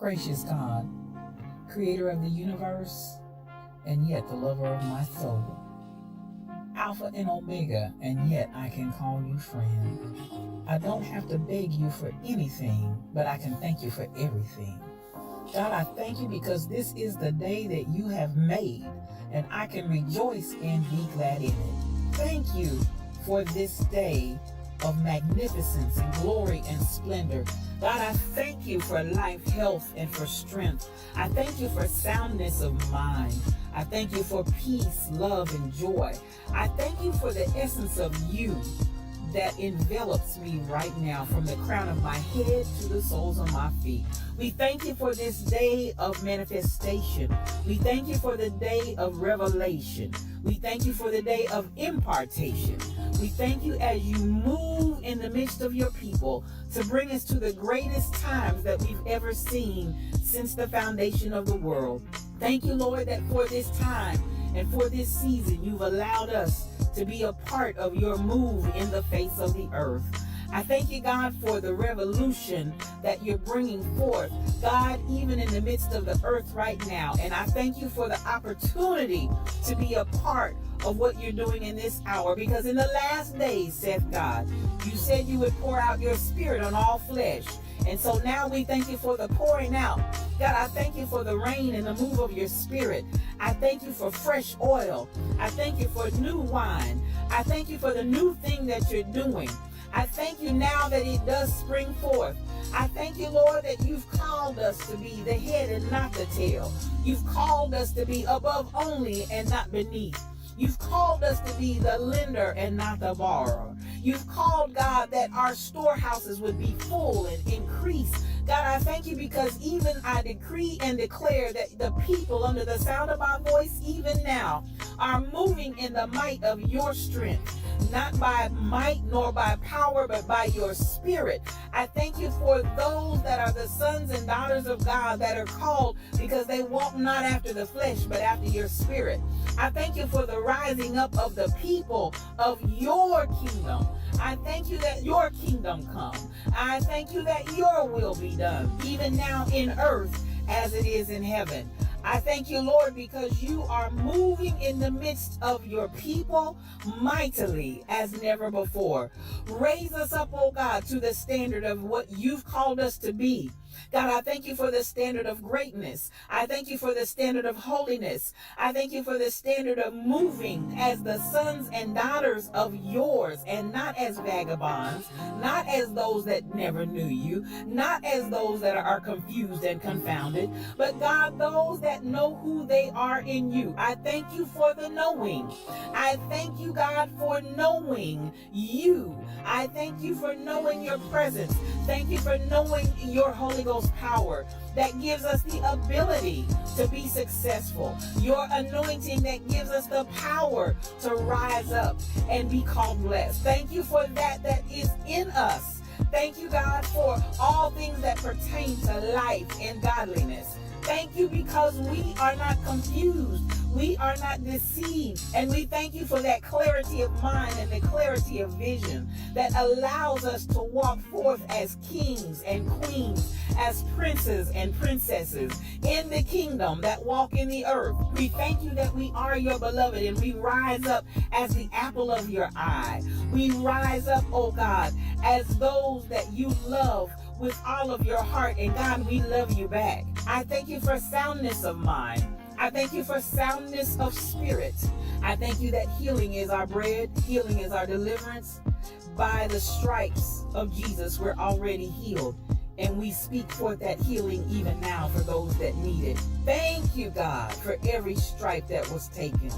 Gracious God, creator of the universe, and yet the lover of my soul. Alpha and Omega, and yet I can call you friend. I don't have to beg you for anything, but I can thank you for everything. God, I thank you because this is the day that you have made, and I can rejoice and be glad in it. Thank you for this day of magnificence and glory and splendor. God, I thank you for life, health, and for strength. I thank you for soundness of mind. I thank you for peace, love, and joy. I thank you for the essence of you that envelops me right now, from the crown of my head to the soles of my feet. We thank you for this day of manifestation. We thank you for the day of revelation. We thank you for the day of impartation. We thank you as you move in the midst of your people to bring us to the greatest times that we've ever seen since the foundation of the world. Thank you, Lord, that for this time and for this season, you've allowed us to be a part of your move in the face of the earth. I thank you, God, for the revolution that you're bringing forth, God, even in the midst of the earth right now. And I thank you for the opportunity to be a part of what you're doing in this hour, because in the last days, saith God, you said you would pour out your spirit on all flesh. And so now we thank you for the pouring out. God, I thank you for the rain and the move of your spirit. I thank you for fresh oil. I thank you for new wine. I thank you for the new thing that you're doing. I thank you now that it does spring forth. I thank you, Lord, that you've called us to be the head and not the tail. You've called us to be above only and not beneath. You've called us to be the lender and not the borrower. You've called, God, that our storehouses would be full and increase. God, I thank you because even I decree and declare that the people under the sound of my voice, even now, are moving in the might of your strength. Not by might nor by power, but by your spirit. I thank you for those that are the sons and daughters of God that are called because they walk not after the flesh, but after your spirit. I thank you for the rising up of the people of your kingdom. I thank you that your kingdom come. I thank you that your will be done, even now in earth as it is in heaven. I thank you, Lord, because you are moving in the midst of your people mightily as never before. Raise us up, oh God, to the standard of what you've called us to be. God, I thank you for the standard of greatness. I thank you for the standard of holiness. I thank you for the standard of moving as the sons and daughters of yours, and not as vagabonds, not as those that never knew you, not as those that are confused and confounded, but God, those that know who they are in you. I thank you for the knowing. I thank you, God, for knowing you. I thank you for knowing your presence. Thank you for knowing your Holy Ghost power that gives us the ability to be successful. Your anointing that gives us the power to rise up and be called blessed. Thank you for that is in us. Thank you, God, for all things that pertain to life and godliness. Thank you because we are not confused. We are not deceived. And we thank you for that clarity of mind and the clarity of vision that allows us to walk forth as kings and queens, as princes and princesses in the kingdom that walk in the earth. We thank you that we are your beloved, and we rise up as the apple of your eye. We rise up, oh God, as those that you love with all of your heart, and God, we love you back. I thank you for soundness of mind. I thank you for soundness of spirit. I thank you that healing is our bread, healing is our deliverance. By the stripes of Jesus, we're already healed, and we speak forth that healing even now for those that need it. Thank you, God, for every stripe that was taken.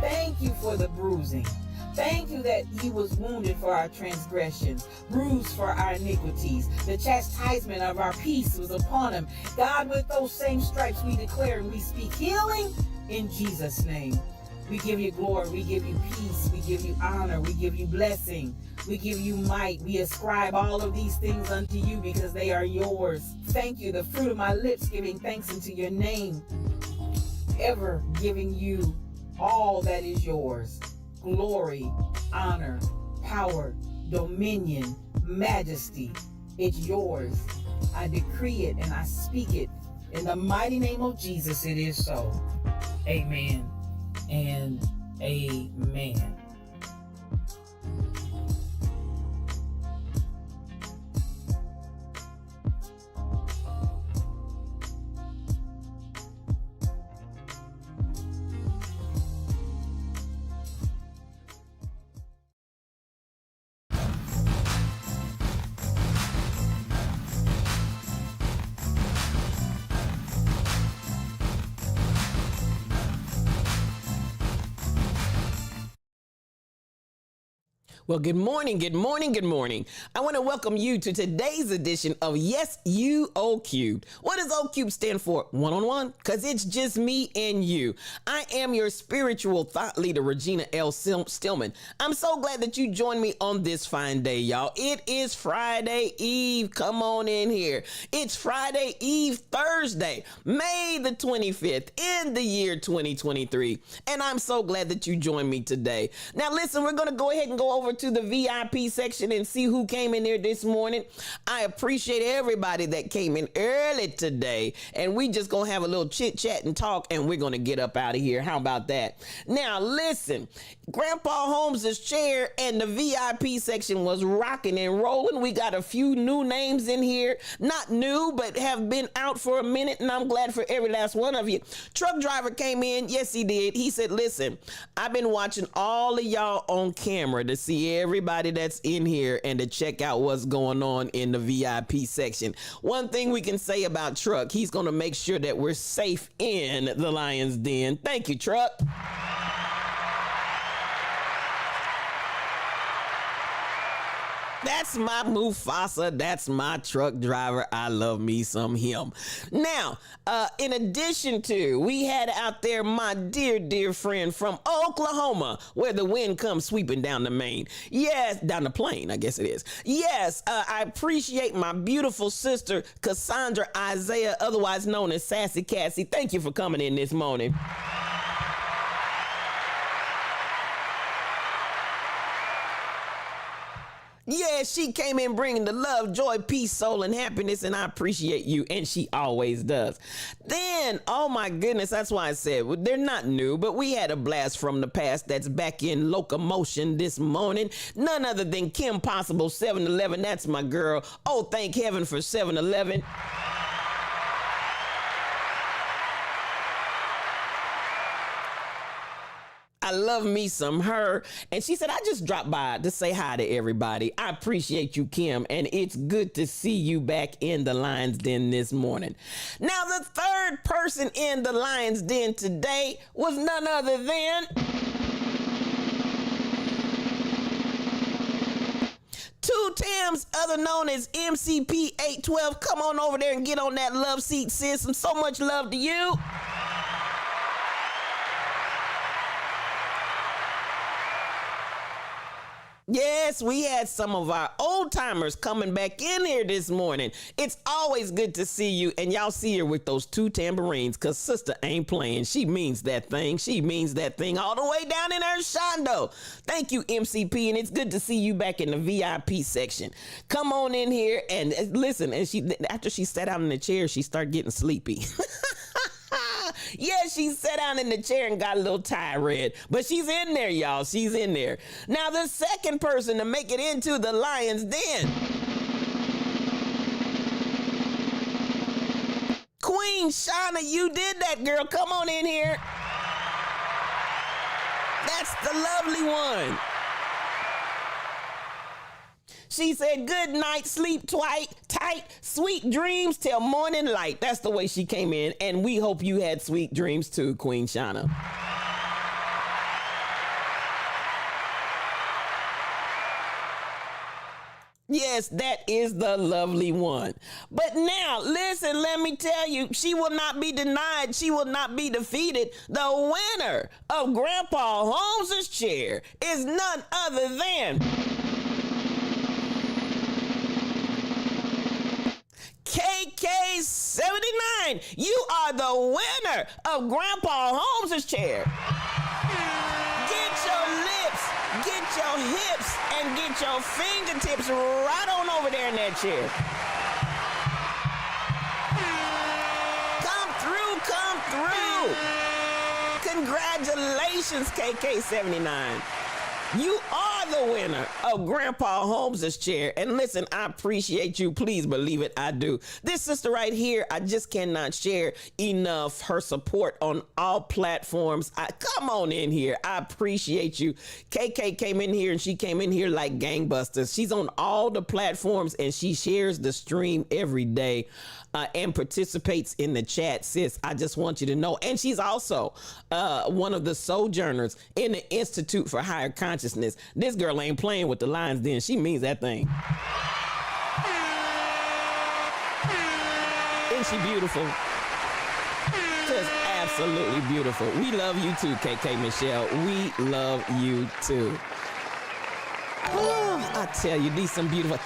Thank you for the bruising. Thank you that he was wounded for our transgressions, bruised for our iniquities. The chastisement of our peace was upon him. God, with those same stripes we declare and we speak healing in Jesus' name. We give you glory, we give you peace, we give you honor, we give you blessing, we give you might. We ascribe all of these things unto you because they are yours. Thank you, the fruit of my lips giving thanks unto your name, ever giving you all that is yours. Glory, honor, power, dominion, majesty. It's yours. I decree it and I speak it In the mighty name of Jesus, it is so. Amen and amen. Well, good morning, good morning, good morning. I want to welcome you to today's edition of Yes, You O Cubed. What does O Cubed stand for? One-on-one? Because it's just me and you. I am your spiritual thought leader, Regina L. Stillman. I'm so glad that you joined me on this fine day, y'all. It is Friday Eve. Come on in here. It's Friday Eve Thursday, May the 25th in the year 2023. And I'm so glad that you joined me today. Now, listen, we're going to go ahead and go over to the VIP section and see who came in there this morning. I appreciate everybody that came in early today, and we just gonna have a little chit chat and talk, and we're gonna get up out of here. How about that? Now listen, Grandpa Holmes's chair and the VIP section was rocking and rolling. We got a few new names in here, not new, but have been out for a minute, and I'm glad for every last one of you. Truck driver came in. Yes, he did. He said, listen, I've been watching all of y'all on camera to see everybody that's in here and to check out what's going on in the VIP section. One thing we can say about Truck, he's going to make sure that we're safe in the Lion's Den. Thank you, Truck. That's my Mufasa. That's my truck driver. I love me some him. Now, in addition to, we had out there my dear friend from Oklahoma, where the wind comes sweeping down the main. Yes, down the plain, I guess it is. Yes, I appreciate my beautiful sister, Cassandra Isaiah, otherwise known as Sassy Cassie. Thank you for coming in this morning. Yeah, she came in bringing the love, joy, peace, soul, and happiness, and I appreciate you, and she always does. Then, oh my goodness, that's why I said, well, they're not new, but we had a blast from the past that's back in locomotion this morning. None other than Kim Possible, 7-Eleven. That's my girl. Oh, thank heaven for 7-Eleven. I love me some her. And she said, I just dropped by to say hi to everybody. I appreciate you, Kim, and it's good to see you back in the Lion's Den this morning. Now, the third person in the Lion's Den today was none other than Two Tams, other known as MCP 812. Come on over there and get on that love seat, sis. And so much love to you. Yes, we had some of our old timers coming back in here this morning. It's always good to see you, and y'all see her with those two tambourines, because sister ain't playing. She means that thing. She means that thing all the way down in her shondo. Thank you, MCP, and it's good to see you back in the VIP section. Come on in here and listen. And after she sat down in the chair, she started getting sleepy. Yeah, she sat down in the chair and got a little tired, but she's in there, y'all. She's in there. Now, the second person to make it into the Lion's Den, Queen Shauna, you did that, girl. Come on in here. That's the lovely one. She said, good night, sleep tight, sweet dreams till morning light. That's the way she came in, and we hope you had sweet dreams too, Queen Shauna. Yes, that is the lovely one. But now, listen, let me tell you, she will not be denied. She will not be defeated. The winner of Grandpa Holmes' chair is none other than KK79. You are the winner of Grandpa Holmes' chair. Get your lips, get your hips, and get your fingertips right on over there in that chair. Congratulations, KK79. You are the winner of Grandpa Holmes' chair. And listen, I appreciate you. Please believe it, I do. This sister right here, I just cannot share enough her support on all platforms. Come on in here. I appreciate you. KK came in here and she came in here like gangbusters. She's on all the platforms and she shares the stream every day. And participates in the chat, sis. I just want you to know. And she's also one of the sojourners in the Institute for Higher Consciousness. This girl ain't playing with the Lions Den. She means that thing. Isn't she beautiful? Just absolutely beautiful. We love you too, KK Michelle. We love you too. Oh, I tell you, these some beautiful.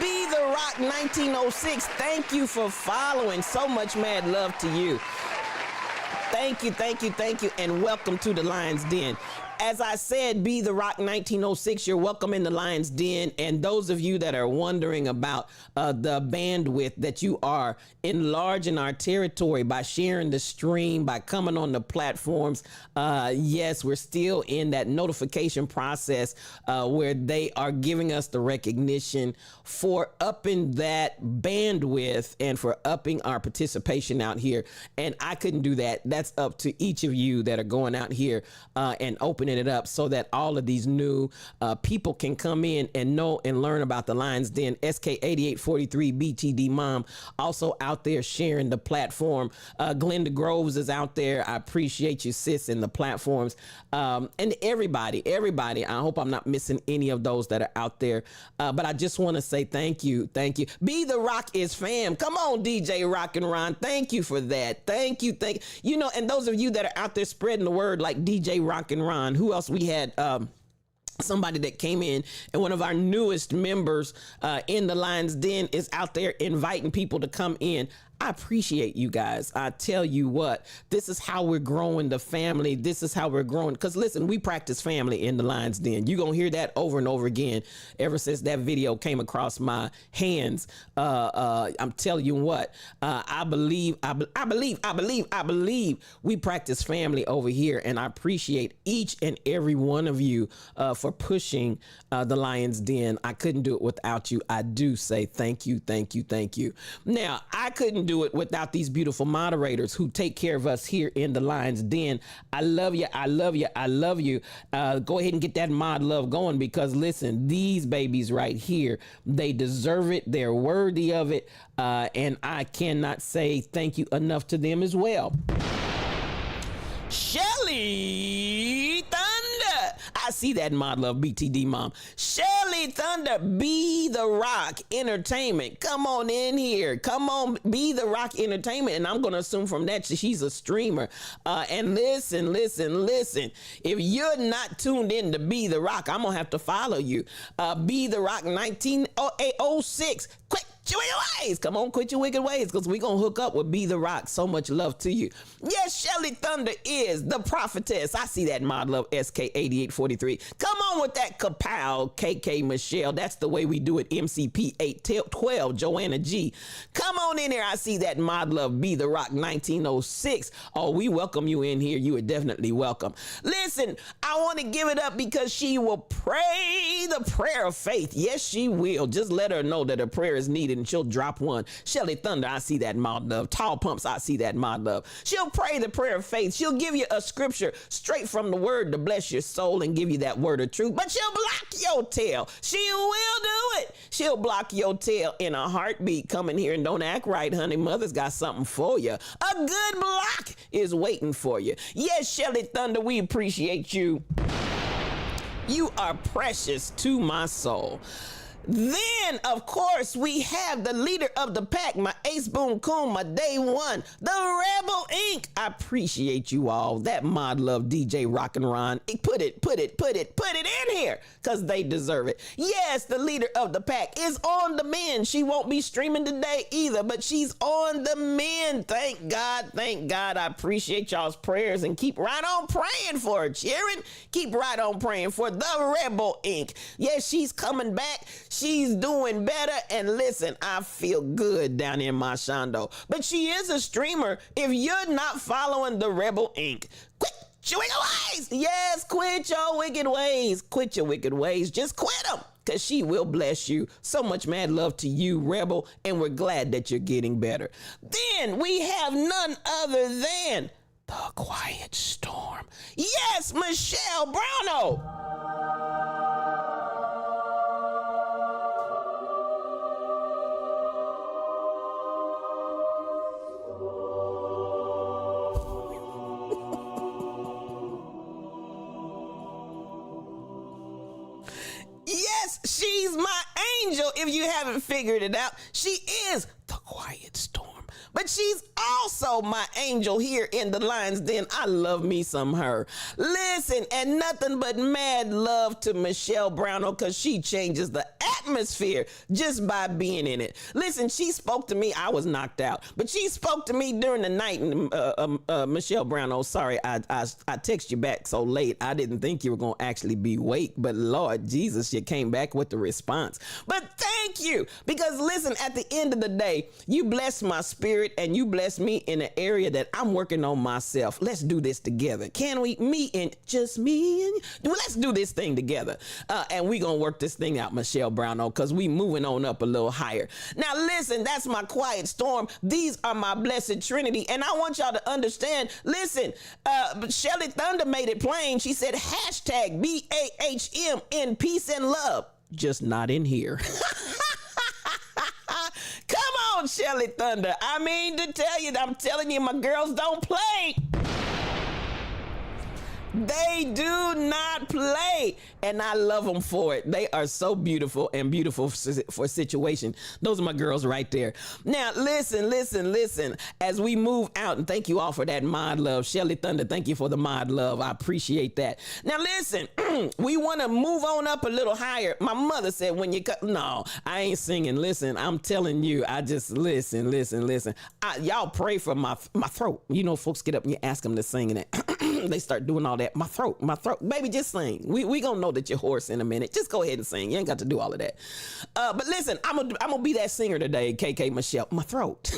Be the Rock 1906. Thank you for following. So much mad love to you. Thank you, thank you, thank you, and welcome to the Lions Den. As I said, Be the Rock 1906, you're welcome in the Lions Den. And those of you that are wondering about the bandwidth that you are enlarging our territory by sharing the stream, by coming on the platforms, yes, we're still in that notification process where they are giving us the recognition for upping that bandwidth and for upping our participation out here. And I couldn't do that. That's up to each of you that are going out here and opening it up so that all of these new people can come in and know and learn about the Lions Den. SK8843 BTD Mom also out there sharing the platform. Glenda Groves is out there. I appreciate you, sis, in the platforms. And everybody, I hope I'm not missing any of those that are out there. But I just want to say thank you. Thank you. Be the Rock is fam. Come on, DJ Rock and Ron. Thank you for that. Thank you. You know, and those of you that are out there spreading the word like DJ Rock and Ron, who else we had? Somebody that came in, and one of our newest members in the Lions Den is out there inviting people to come in. I appreciate you guys. I tell you what, this is how we're growing the family. This is how we're growing. Because listen, we practice family in the Lions Den. You're going to hear that over and over again ever since that video came across my hands. I'm telling you what, I believe we practice family over here. And I appreciate each and every one of you for pushing the Lions Den. I couldn't do it without you. I do say thank you, thank you, thank you. Now, I couldn't do it without these beautiful moderators who take care of us here in the Lions Den. I love you. I love you. I love you. Go ahead and get that mod love going, because listen, these babies right here, they deserve it. They're worthy of it. And I cannot say thank you enough to them as well. Shelly Thunder. I see that, mod love, BTD Mom. Shelly Thunder, Be the Rock Entertainment. Come on in here. Come on, Be the Rock Entertainment. And I'm going to assume from that she's a streamer. And listen. If you're not tuned in to Be the Rock, I'm going to have to follow you. Be the Rock 1906. Quick. Your ways. Come on, quit your wicked ways, because we're going to hook up with Be the Rock. So much love to you. Yes, Shelly Thunder is the prophetess. I see that, mod love, SK8843. Come on with that kapow, KK Michelle. That's the way we do it, MCP 812, Joanna G. Come on in here. I see that, mod love, Be the Rock 1906. Oh, we welcome you in here. You are definitely welcome. Listen, I want to give it up because she will pray the prayer of faith. Yes, she will. Just let her know that her prayer is needed, and she'll drop one. Shelly Thunder, I see that, mod love. Tall Pumps, I see that, mod love. She'll pray the prayer of faith. She'll give you a scripture straight from the word to bless your soul and give you that word of truth, but she'll block your tail. She will do it. She'll block your tail in a heartbeat. Come in here and don't act right, honey. Mother's got something for you. A good block is waiting for you. Yes, Shelly Thunder, we appreciate you. You are precious to my soul. Then, of course, we have the leader of the pack, my Ace Boon Coon, my day one, the Rebel Inc. I appreciate you all. That mod love, DJ Rock and Ron. Put it in here, because they deserve it. Yes, the leader of the pack is on the mend. She won't be streaming today either, but she's on the mend. Thank God, thank God. I appreciate y'all's prayers, and keep right on praying for her, Sharon. Keep right on praying for the Rebel Inc. Yes, she's coming back. She's doing better. And listen, I feel good down in my shondo. But she is a streamer. If you're not following the Rebel Inc., quit your wicked ways. Yes, quit your wicked ways. Quit your wicked ways. Just quit them, because she will bless you. So much mad love to you, Rebel, and we're glad that you're getting better. Then we have none other than the Quiet Storm. Yes, Michelle Browno. Yes, she's my angel. If you haven't figured it out, she is the Quiet Storm. But she's also my angel here in the Lion's Den. I love me some her. Listen, and nothing but mad love to Michelle Browno, because she changes the atmosphere just by being in it. Listen, she spoke to me. I was knocked out, but she spoke to me during the night. Michelle Browno, sorry, I text you back so late. I didn't think you were going to actually be awake, but Lord Jesus, you came back with the response. But thank you, because listen, at the end of the day, you blessed my spirit and you blessed me in an area that I'm working on myself. Let's do this together. Can we? Me and just me and you. Let's do this thing together. And we gonna work this thing out, Michelle Browno, because we moving on up a little higher. Now listen, that's my Quiet Storm. These are my blessed Trinity. And I want y'all to understand, listen, Shelly Thunder made it plain. She said, hashtag BAHM in peace and love. Just not in here. Come on, Shelly Thunder. I mean to tell you, I'm telling you, my girls don't play. They do not play, and I love them for it. They are so beautiful and beautiful for situation. Those are my girls right there. Now, listen. As we move out, and thank you all for that mod love. Shelly Thunder, thank you for the mod love. I appreciate that. Now, listen, we want to move on up a little higher. My mother said when you cut, no, I ain't singing. Listen, I'm telling you, I just listen. Y'all pray for my throat. You know, folks get up and you ask them to sing, and they start doing all that. My throat. Baby, just sing. We gonna know that you're hoarse in a minute. Just go ahead and sing. You ain't got to do all of that. But listen, I'm gonna be that singer today, KK Michelle. My throat.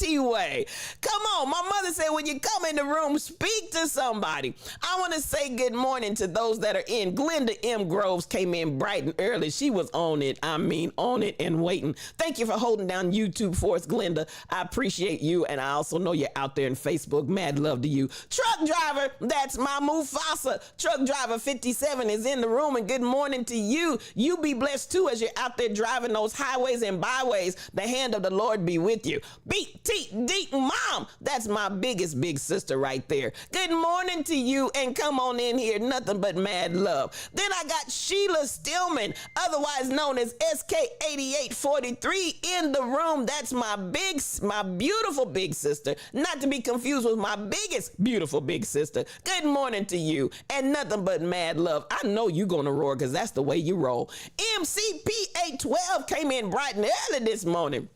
Anyway, come on. My mother said when you come in the room, speak to somebody. I want to say good morning to those that are in. Glenda M. Groves came in bright and early. She was on it. I mean, on it and waiting. Thank you for holding down YouTube for us, Glenda. I appreciate you, and I also know you're out there in Facebook. Mad love to you. Truck driver, that's my Mufasa. Truck driver 57 is in the room, and good morning to you. You be blessed too as you're out there driving those highways and byways. The hand of the Lord be with you. BTD Mom, that's my biggest big sister right there. Good morning to you, and come on in here. Nothing but mad love. Then I got Sheila Stillman, otherwise known as SK8843, in the room. That's my beautiful big sister, not to be confused with my biggest beautiful big sister. Good morning to you, and nothing but mad love. I know you gonna roar, because that's the way you roll. MCP812 came in bright and early this morning.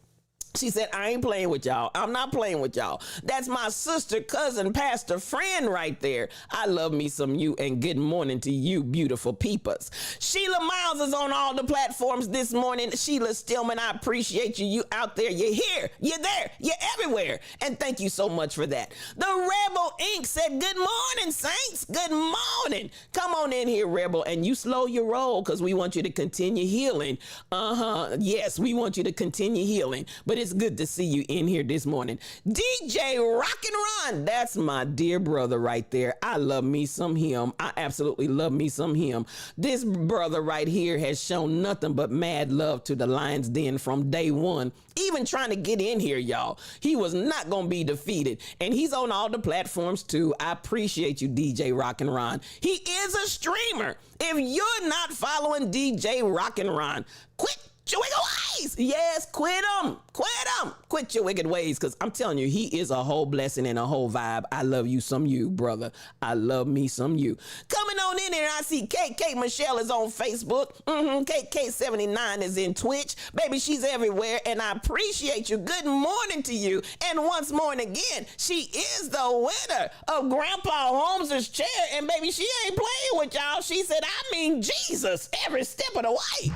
She said, I ain't playing with y'all. I'm not playing with y'all. That's my sister, cousin, pastor, friend right there. I love me some you, and good morning to you, beautiful peepers. Sheila Miles is on all the platforms this morning. Sheila Stillman, I appreciate you. You out there. You're here. You're there. You're everywhere. And thank you so much for that. The Rebel Inc. said, good morning, saints. Good morning. Come on in here, Rebel, and you slow your roll, because we want you to continue healing. Yes, we want you to continue healing. But it's good to see you in here this morning. DJ Rock and Run, that's my dear brother right there. I love me some him. I absolutely love me some him. This brother right here has shown nothing but mad love to the Lion's Den from day one. Even trying to get in here, y'all. He was not going to be defeated. And he's on all the platforms too. I appreciate you, DJ Rock and Ron. He is a streamer. If you're not following DJ Rock and Ron, quit your wicked ways. Yes, quit them. Quit them. Quit your wicked ways, because I'm telling you, he is a whole blessing and a whole vibe. I love you some you, brother. I love me some you. Coming on in here, I see KK Michelle is on Facebook. KK79 is in Twitch. Baby, she's everywhere, and I appreciate you. Good morning to you. And once more and again, she is the winner of Grandpa Holmes's chair. And baby, she ain't playing with y'all. She said, I mean Jesus, every step of the way.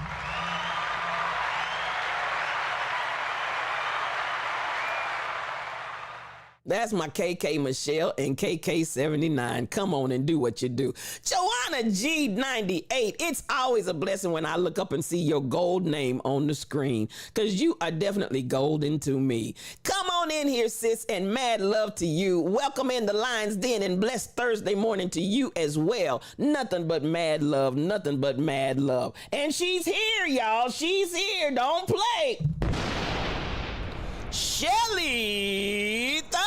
That's my KK Michelle and KK79. Come on and do what you do. Joanna G98. It's always a blessing when I look up and see your gold name on the screen, because you are definitely golden to me. Come on in here, sis, and mad love to you. Welcome in the Lion's Den, and blessed Thursday morning to you as well. Nothing but mad love. Nothing but mad love. And she's here, y'all. She's here. Don't play. Shelly Thunder.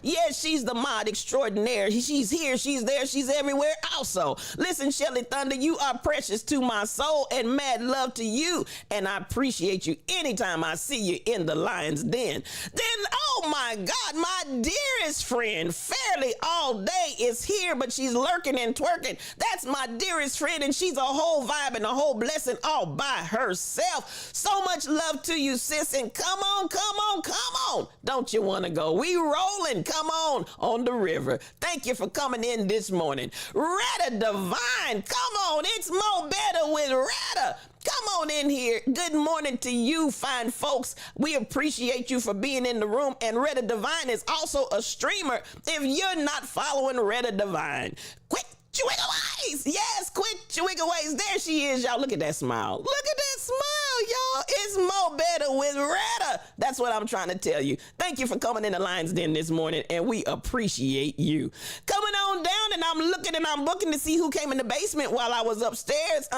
Yes, she's the mod extraordinaire. She's here, she's there, she's everywhere also. Listen, Shelly Thunder, you are precious to my soul, and mad love to you. And I appreciate you anytime I see you in the Lion's Den. Then, oh my God, my dearest friend, Fairly All Day is here, but she's lurking and twerking. That's my dearest friend, and she's a whole vibe and a whole blessing all by herself. So much love to you, sis, and come on, come on, come on. Don't you want to go? We rolling. Come on the river. Thank you for coming in this morning. Retta Divine, come on. It's Mo Better with Retta. Come on in here. Good morning to you, fine folks. We appreciate you for being in the room. And Retta Divine is also a streamer. If you're not following Retta Divine, quit your wiggle ways. Yes, quit your wiggle ways. There she is, y'all. Look at that smile. Look at that smile, y'all. It's Mo Better with Retta. That's what I'm trying to tell you. Thank you for coming in the Lion's Den this morning, and we appreciate you. Coming on down, and I'm looking and I'm looking to see who came in the basement while I was upstairs.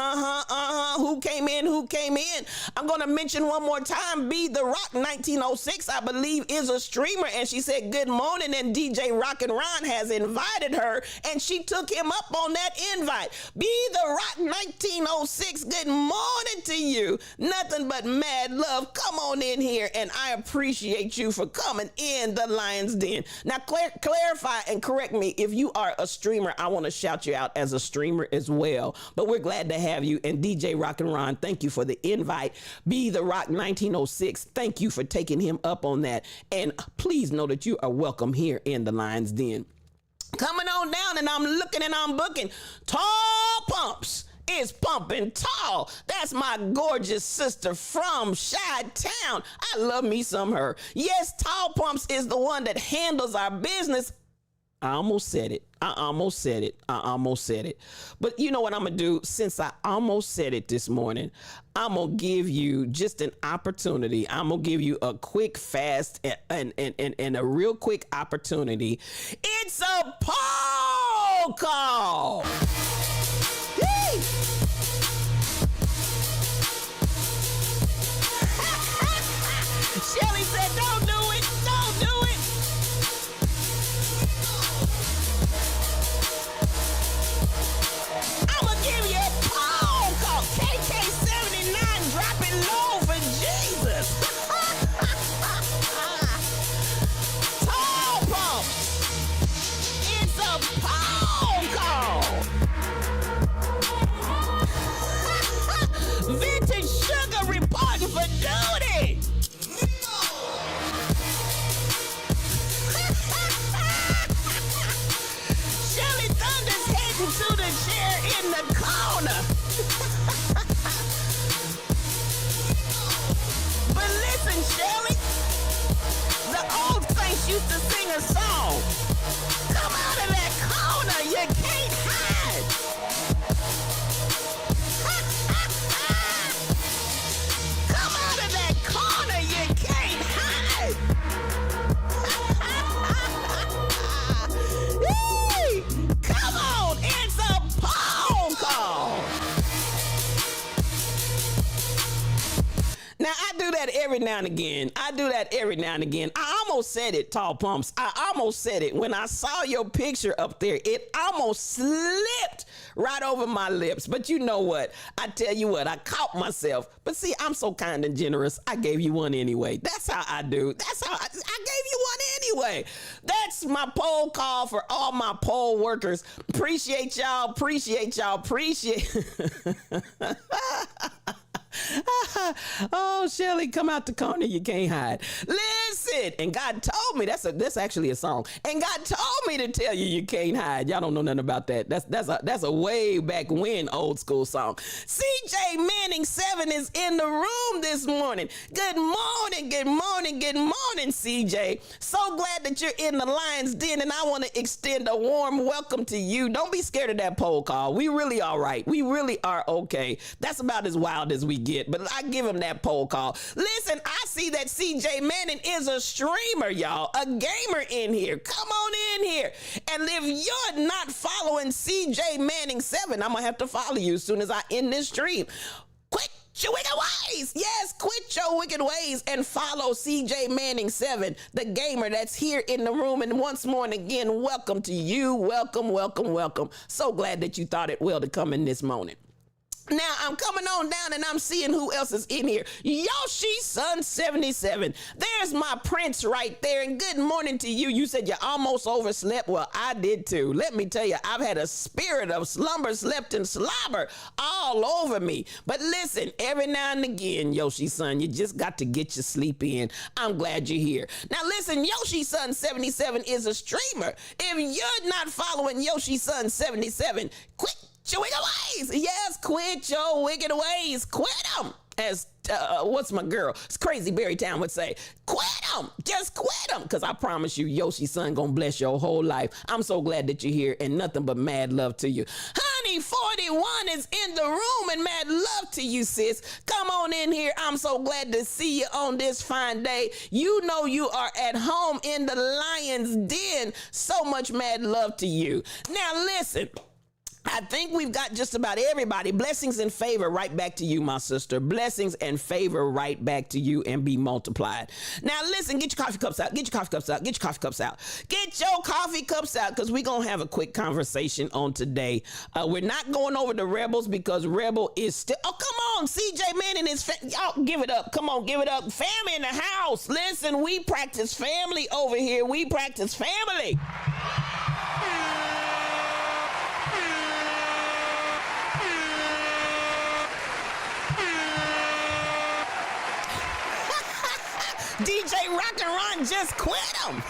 Who came in? I'm going to mention one more time, Be The Rock 1906, I believe, is a streamer, and she said good morning, and DJ Rock and Ron has invited her, and she took him up on that invite. Be The Rock 1906, good morning to you. Nothing but mad love. Come on in here, and I appreciate you for coming in the Lion's Den. Now, clarify and correct me if you are a streamer. I want to shout you out as a streamer as well, but we're glad to have you. And DJ Rock and Ron, thank you for the invite. Be The Rock 1906, thank you for taking him up on that. And please know that you are welcome here in the Lion's Den. Coming on down, and I'm looking and I'm booking. Tall Pumps is pumping tall. That's my gorgeous sister from Chi-Town. I love me some her. Yes, Tall Pumps is the one that handles our business. I almost said it. But you know what I'm going to do? Since I almost said it this morning, I'm going to give you just an opportunity. I'm going to give you a quick, fast, and a real quick opportunity. It's a poll call. Yay! Shelly said, don't do it. Don't do it. I'm going to give you a poll call. KK79, drop it low for Jesus. Tall Pumps. It's a poll call. Vintage Sugar reporting for duty. Shelly Thunder's heading to the chair in the corner. But listen, Shelly, the old saints used to sing a song. Come out of that corner, you can't hide. Come out of that corner, you can't hide. Yee! Come on, it's a poll call. Now, I do that every now and again. I almost said it, Tall Pumps. I almost said it. When I saw your picture up there, it almost slipped right over my lips. But you know what? I tell you what, I caught myself. But see, I'm so kind and generous. I gave you one anyway. That's how I do. That's how I gave you one anyway. That's my poll call for all my poll workers. Appreciate y'all. Appreciate y'all. Appreciate. Oh, Shelly, come out the corner, you can't hide. Listen, and God told me that's actually a song. And God told me to tell you you can't hide. Y'all don't know nothing about that. That's a way back when old school song. CJ Manning 7 is in the room this morning. Good morning, good morning, good morning, CJ. So glad that you're in the Lion's Den, and I want to extend a warm welcome to you. Don't be scared of that poll call. We really all right. We really are okay. That's about as wild as we get, but I give him that poll call. Listen, I see that CJ Manning is a streamer, y'all, a gamer in here. Come on in here. And if you're not following CJ Manning 7, I'm gonna have to follow you as soon as I end this stream. Quit your wicked ways. Yes, quit your wicked ways and follow CJ Manning 7, the gamer that's here in the room. And once more and again, welcome to you. Welcome, welcome, welcome. So glad that you thought it well to come in this morning. Now, I'm coming on down and I'm seeing who else is in here. Yoshi Sun 77. There's my prince right there. And good morning to you. You said you almost overslept. Well, I did too. Let me tell you, I've had a spirit of slumber, slept, and slobber all over me. But listen, every now and again, Yoshi Sun, you just got to get your sleep in. I'm glad you're here. Now, listen, Yoshi Sun 77 is a streamer. If you're not following Yoshi Sun 77, quit your wicked ways. Yes, quit your wicked ways. Quit them. As what's my girl? It's Crazy Berrytown would say, quit them. Just quit them. Because I promise you, Yoshi Son gonna bless your whole life. I'm so glad that you're here, and nothing but mad love to you. Honey 41 is in the room, and mad love to you, sis. Come on in here. I'm so glad to see you on this fine day. You know you are at home in the Lion's Den. So much mad love to you. Now listen, I think we've got just about everybody. Blessings and favor right back to you, my sister. Blessings and favor right back to you and be multiplied. Now, listen, get your coffee cups out. Get your coffee cups out. Get your coffee cups out. Get your coffee cups out, because we're going to have a quick conversation on today. We're not going over the Rebels because Rebel is still... Oh, come on. CJ Manning is... Y'all give it up. Come on, give it up. Family in the house. Listen, we practice family over here. We practice family. DJ Rock and Ron just quit him.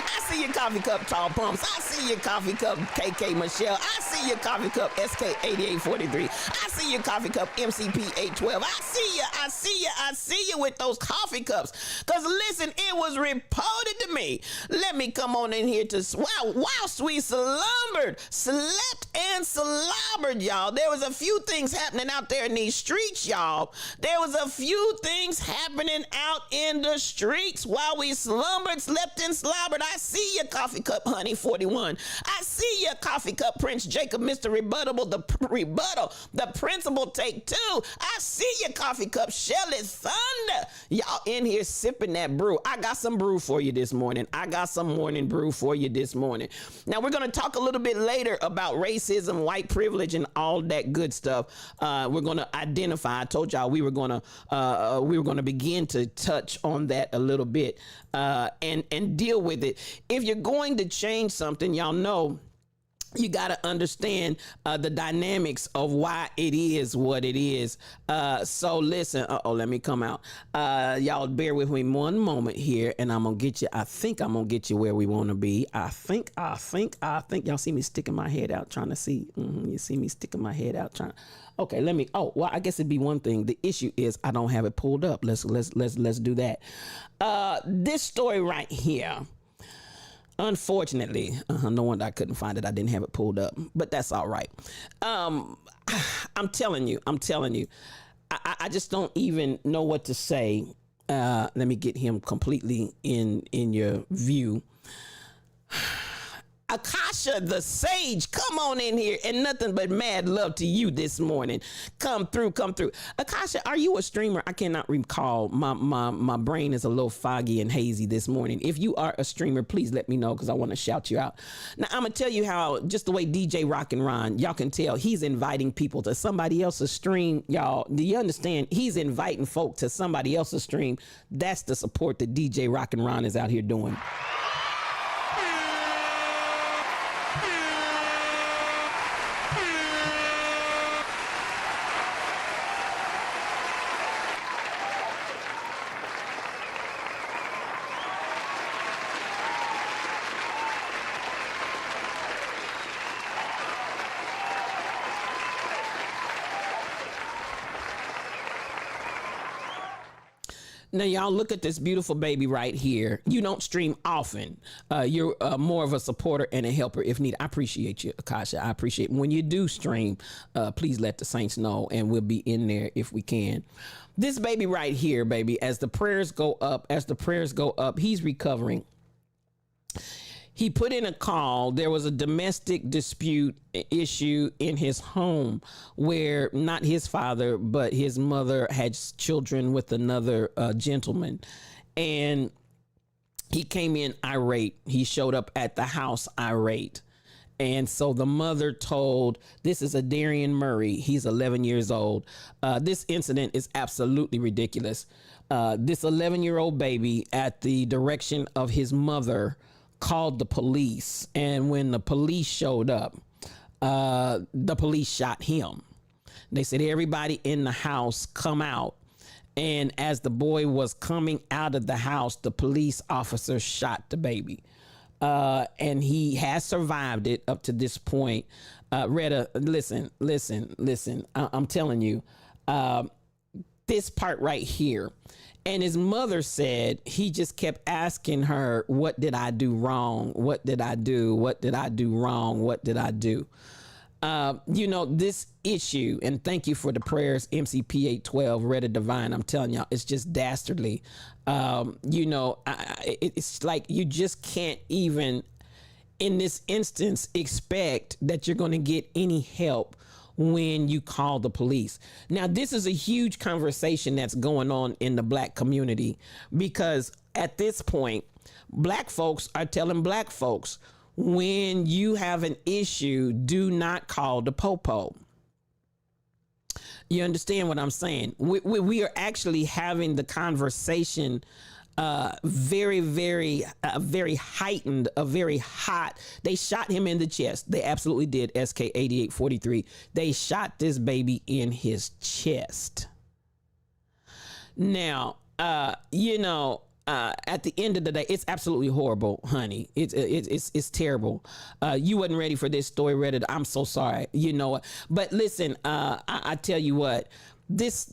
I see your coffee cup, Tall Pumps. I see your coffee cup, KK Michelle. I see your coffee cup, SK8843. I see your coffee cup, MCP812. I see you. I see you. I see you with those coffee cups. Because listen, it was reported to me. Let me come on in here to, whilst we slumbered, slept and slobbered, y'all. There was a few things happening out there in these streets, y'all. There was a few things happening out in the streets while we slumbered, slept, and slobbered. I see your coffee cup, Honey 41. I see your coffee cup, Prince Jacob, Mr. Rebuttable, the principal take two. I see your coffee cup, Shelly Thunder. Y'all in here sipping that brew. I got some brew for you this morning. I got some morning brew for you this morning. Now we're going to talk a little bit later about racism, white privilege, and all that good stuff. We're going to identify. I told y'all we were going to begin to touch on that a little bit and deal with it. If you're going to change something, y'all know you got to understand the dynamics of why it is what it is. So listen, let me come out. Y'all bear with me one moment here, and I'm going to get you. I think I'm going to get you where we want to be. I think y'all see me sticking my head out trying to see. You see me sticking my head out trying. Okay, let me. Oh, well, I guess it'd be one thing. The issue is I don't have it pulled up. Let's do that. This story right here. Unfortunately, no wonder I couldn't find it. I didn't have it pulled up, but that's all right. I'm telling you, I just don't even know what to say. Let me get him completely in your view. Akasha the Sage, come on in here, and nothing but mad love to you this morning. Come through, come through. Akasha, are you a streamer? I cannot recall. My brain is a little foggy and hazy this morning. If you are a streamer, please let me know because I want to shout you out. Now, I'm going to tell you how, just the way DJ Rock and Ron, y'all can tell he's inviting people to somebody else's stream. Y'all, do you understand? He's inviting folk to somebody else's stream. That's the support that DJ Rock and Ron is out here doing. Now, y'all look at this beautiful baby right here. You don't stream often. You're more of a supporter and a helper if needed. I appreciate you, Akasha. I appreciate it. When you do stream, please let the saints know, and we'll be in there if we can. This baby right here, baby, as the prayers go up, he's recovering. He put in a call. There was a domestic dispute issue in his home where not his father, but his mother had children with another gentleman. And he came in irate. He showed up at the house irate. And so the mother told, this is a Darian Murray. He's 11 years old. This incident is absolutely ridiculous. This 11-year-old baby, at the direction of his mother, called the police, and when the police showed up, the police shot him. They said, everybody in the house come out. And as the boy was coming out of the house, the police officer shot the baby. And he has survived it up to this point. Retta, listen. I'm telling you, this part right here. And his mother said he just kept asking her, what did I do wrong? What did I do? What did I do wrong? What did I do? This issue, and thank you for the prayers, MCP 812, Retta Divine. I'm telling y'all, it's just dastardly. It's like you just can't even, in this instance, expect that you're going to get any help when you call the police. Now, this is a huge conversation that's going on in the black community, because at this point, black folks are telling black folks, when you have an issue, do not call the popo. You understand what I'm saying? We are actually having the conversation very heightened, very hot. They shot him in the chest. They absolutely did. SK 8843. They shot this baby in his chest. Now, at the end of the day, it's absolutely horrible, honey. It's terrible. You wasn't ready for this story, Reddit. I'm so sorry. You know what? But listen, I tell you what. This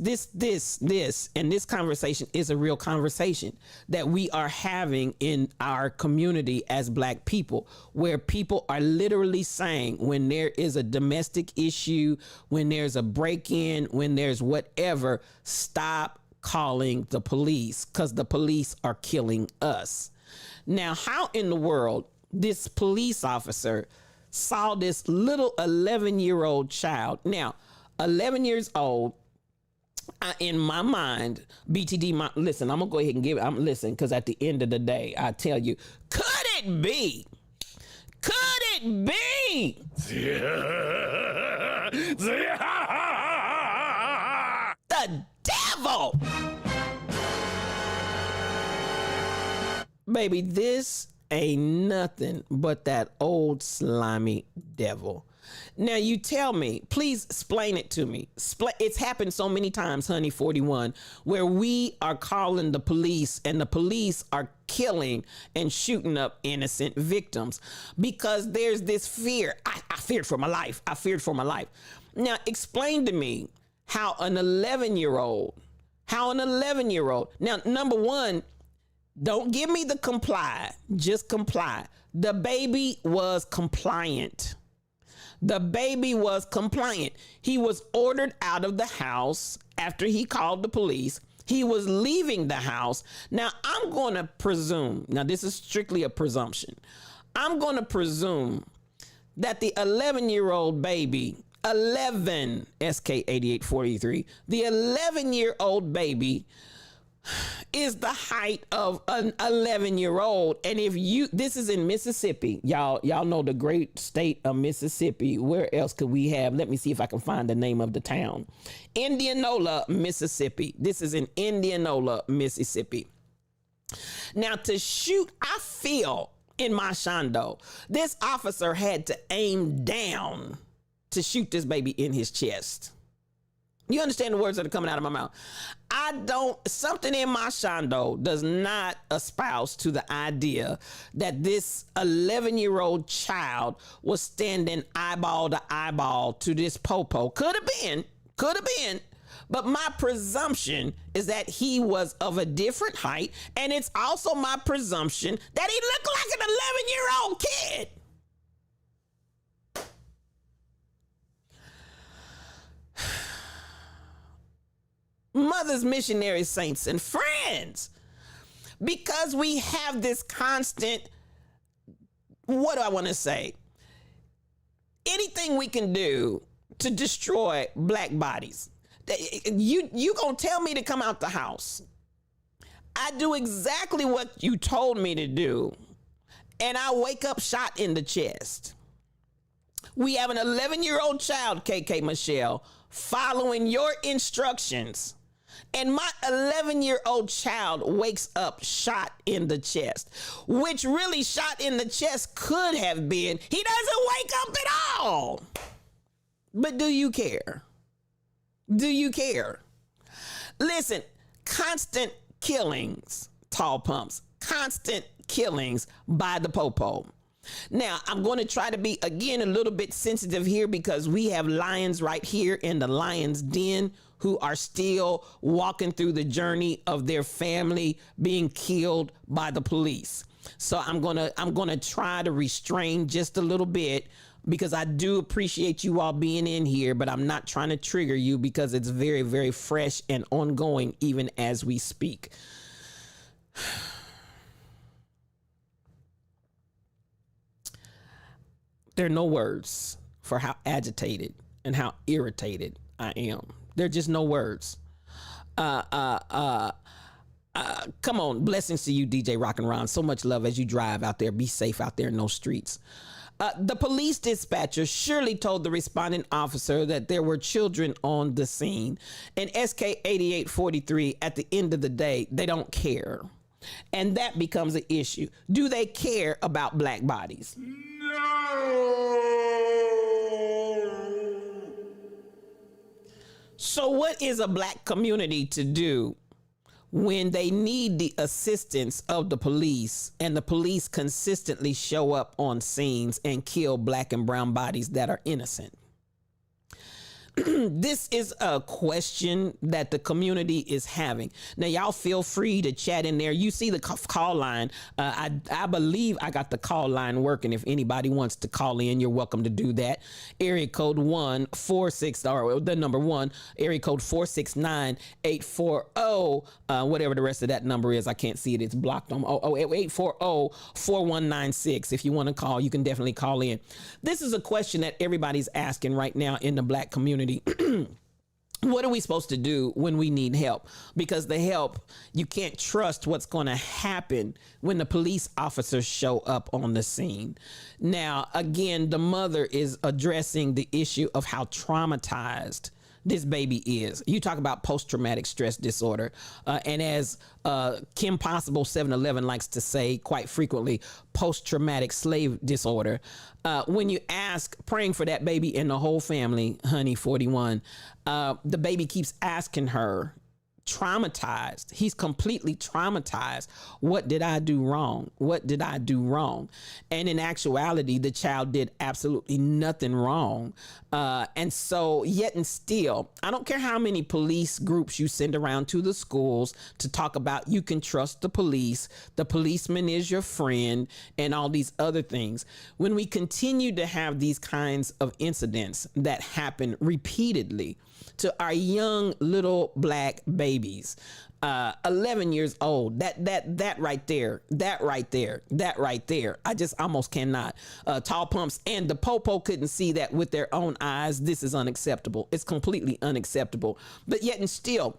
and this conversation is a real conversation that we are having in our community as black people, where people are literally saying, when there is a domestic issue, when there's a break-in, when there's whatever, stop calling the police, because the police are killing us. Now, how in the world this police officer saw this little 11-year-old child? Now, 11 years old, in my mind, BTD, listen, I'm going to go ahead and give it. Listen, because at the end of the day, I tell you, could it be the devil? Baby, this ain't nothing but that old slimy devil. Now, you tell me, please explain it to me. It's happened so many times, honey, 41, where we are calling the police and the police are killing and shooting up innocent victims because there's this fear. I feared for my life. Now, explain to me how an 11-year-old, now, number one, don't give me the comply, just comply. The baby was compliant. He was ordered out of the house after he called the police. He was leaving the house. Now, I'm going to presume, now this is strictly a presumption. I'm going to presume that the 11-year-old baby, 11 SK8843, the 11-year-old baby is the height of an 11-year-old. And if this is in Mississippi, y'all know the great state of Mississippi. Where else could we have? Let me see if I can find the name of the town. Indianola, Mississippi. This is in Indianola, Mississippi. Now, to shoot, I feel in my shondo, this officer had to aim down to shoot this baby in his chest. You understand the words that are coming out of my mouth? Something in my shondo does not espouse to the idea that this 11-year-old child was standing eyeball to eyeball to this popo. Could have been. But my presumption is that he was of a different height. And it's also my presumption that he looked like an 11-year-old kid. Mothers, missionaries, saints, and friends, because we have this constant, what do I want to say? Anything we can do to destroy black bodies. You gonna tell me to come out the house. I do exactly what you told me to do, and I wake up shot in the chest. We have an 11-year-old child, KK Michelle, following your instructions. And my 11-year-old child wakes up shot in the chest, which really shot in the chest could have been, he doesn't wake up at all. But do you care? Do you care? Listen, constant killings, tall pumps, constant killings by the popo. Now, I'm going to try to be, again, a little bit sensitive here because we have lions right here in the lion's den who are still walking through the journey of their family being killed by the police. So I'm gonna try to restrain just a little bit because I do appreciate you all being in here, but I'm not trying to trigger you because it's very, very fresh and ongoing even as we speak. There are no words for how agitated and how irritated I am. There are just no words. Come on, blessings to you, DJ Rock and Ron. So much love as you drive out there. Be safe out there in those streets. The police dispatcher surely told the responding officer that there were children on the scene. And SK8843, at the end of the day, they don't care. And that becomes an issue. Do they care about black bodies? So what is a black community to do when they need the assistance of the police and the police consistently show up on scenes and kill black and brown bodies that are innocent? This is a question that the community is having. Now, y'all feel free to chat in there. You see the call line. I believe I got the call line working. If anybody wants to call in, you're welcome to do that. Area code 146, or the number 1, area code 469-840, whatever the rest of that number is. I can't see it. It's blocked on 840-4196. If you want to call, you can definitely call in. This is a question that everybody's asking right now in the black community. What are we supposed to do when we need help? Because the help, you can't trust what's going to happen when the police officers show up on the scene. Now, again, the mother is addressing the issue of how traumatized this baby is. You talk about post-traumatic stress disorder. And as Kim Possible 711 likes to say quite frequently, post-traumatic slave disorder. When you ask, praying for that baby and the whole family, honey 41, the baby keeps asking her, traumatized. He's completely traumatized. What did I do wrong? What did I do wrong? And in actuality, the child did absolutely nothing wrong. And so yet and still, I don't care how many police groups you send around to the schools to talk about you can trust the policeman is your friend, and all these other things. When we continue to have these kinds of incidents that happen repeatedly to our young little black babies, babies. 11 years old. That right there. I just almost cannot. Tall Pumps and the Popo couldn't see that with their own eyes. This is unacceptable. It's completely unacceptable. But yet and still,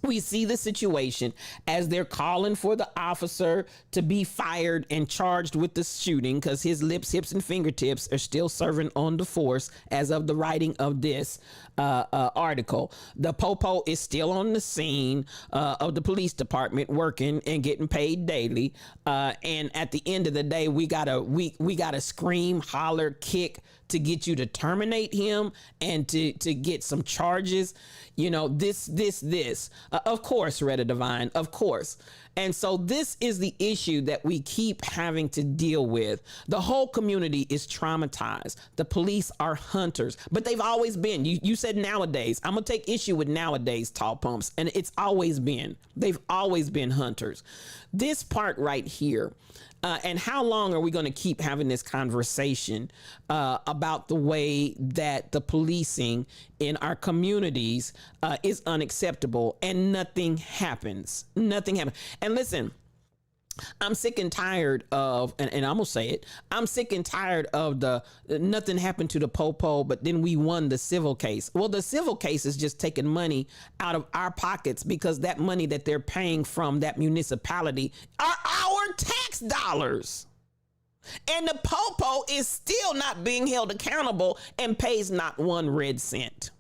we see the situation as they're calling for the officer to be fired and charged with the shooting because his lips, hips, and fingertips are still serving on the force as of the writing of this article. The Popo is still on the scene of the police department working and getting paid daily. And at the end of the day, we gotta scream, holler, kick to get you to terminate him and to get some charges. You know, this. Of course, Retta Divine, of course. And so this is the issue that we keep having to deal with. The whole community is traumatized. The police are hunters, but they've always been. You said nowadays. I'm going to take issue with nowadays, Tall Pumps, and it's always been. They've always been hunters. This part right here, and how long are we going to keep having this conversation about the way that the policing in our communities is unacceptable and nothing happens? Nothing happens. And listen, I'm sick and tired of, and I'm gonna say it, I'm sick and tired of the nothing happened to the Popo, but then we won the civil case. Well, the civil case is just taking money out of our pockets because that money that they're paying from that municipality are our tax dollars. And the Popo is still not being held accountable and pays not one red cent.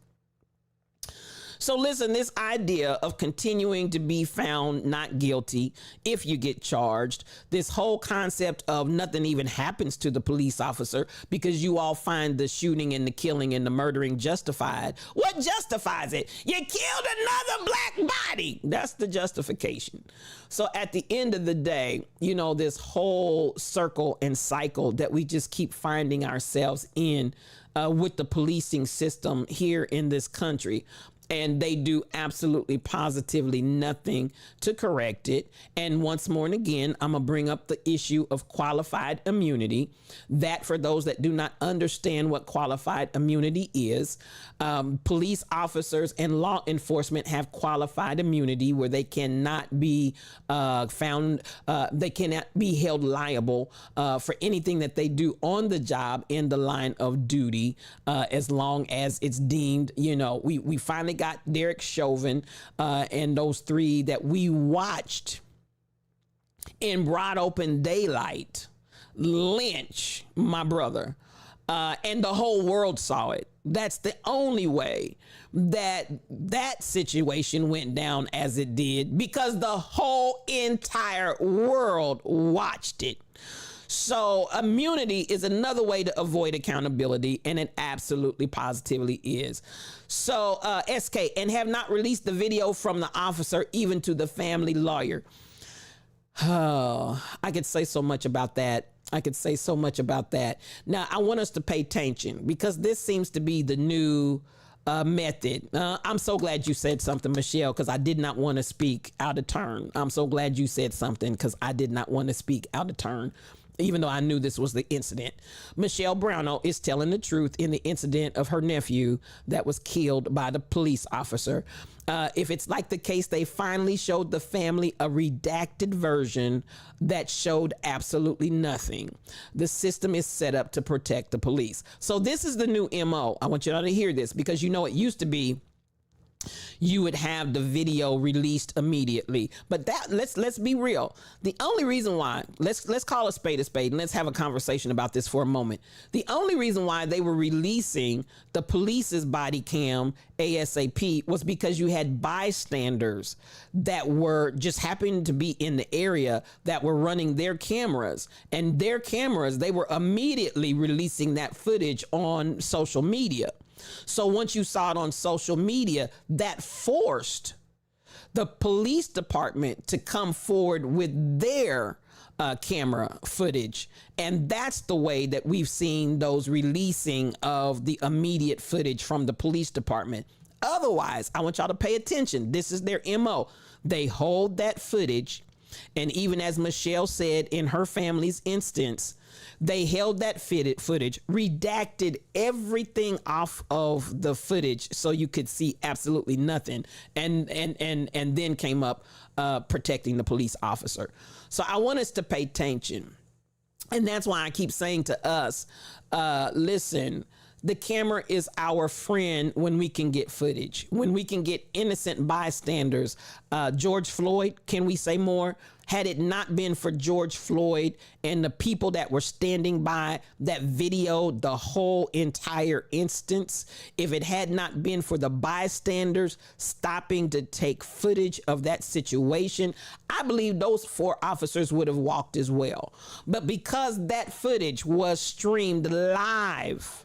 So listen, this idea of continuing to be found not guilty if you get charged, this whole concept of nothing even happens to the police officer because you all find the shooting and the killing and the murdering justified. What justifies it? You killed another black body. That's the justification. So at the end of the day, you know, this whole circle and cycle that we just keep finding ourselves in with the policing system here in this country. And they do absolutely positively nothing to correct it. And once more and again, I'm going to bring up the issue of qualified immunity. That, for those that do not understand what qualified immunity is, police officers and law enforcement have qualified immunity where they cannot be they cannot be held liable for anything that they do on the job in the line of duty, as long as it's deemed, you know, we finally got Derek Chauvin and those three that we watched in broad open daylight lynch my brother, and the whole world saw it. That's the only way that situation went down as it did, because the whole entire world watched it. So immunity is another way to avoid accountability, and it absolutely positively is. So SK, and have not released the video from the officer even to the family lawyer. Oh, I could say so much about that. Now, I want us to pay attention because this seems to be the new method. I'm so glad you said something, Michelle, because I did not want to speak out of turn. I'm so glad you said something because I did not want to speak out of turn, even though I knew this was the incident. Michelle Brownell is telling the truth in the incident of her nephew that was killed by the police officer. If it's like the case, they finally showed the family a redacted version that showed absolutely nothing. The system is set up to protect the police. So this is the new MO. I want you all to hear this because, you know, it used to be you would have the video released immediately. But that, let's be real. The only reason why, let's call a spade and let's have a conversation about this for a moment. The only reason why they were releasing the police's body cam ASAP was because you had bystanders that were just happened to be in the area that were running their cameras, and their cameras, they were immediately releasing that footage on social media. So once you saw it on social media, that forced the police department to come forward with their camera footage. And that's the way that we've seen those releasing of the immediate footage from the police department. Otherwise, I want y'all to pay attention. This is their MO. They hold that footage And even as Michelle said in her family's instance, they held that footage, redacted everything off of the footage so you could see absolutely nothing, and then came up protecting the police officer. So I want us to pay attention. And that's why I keep saying to us, listen, the camera is our friend when we can get footage, when we can get innocent bystanders. George Floyd, can we say more? Had it not been for George Floyd and the people that were standing by that videoed the whole entire instance, if it had not been for the bystanders stopping to take footage of that situation, I believe those 4 officers would have walked as well. But because that footage was streamed live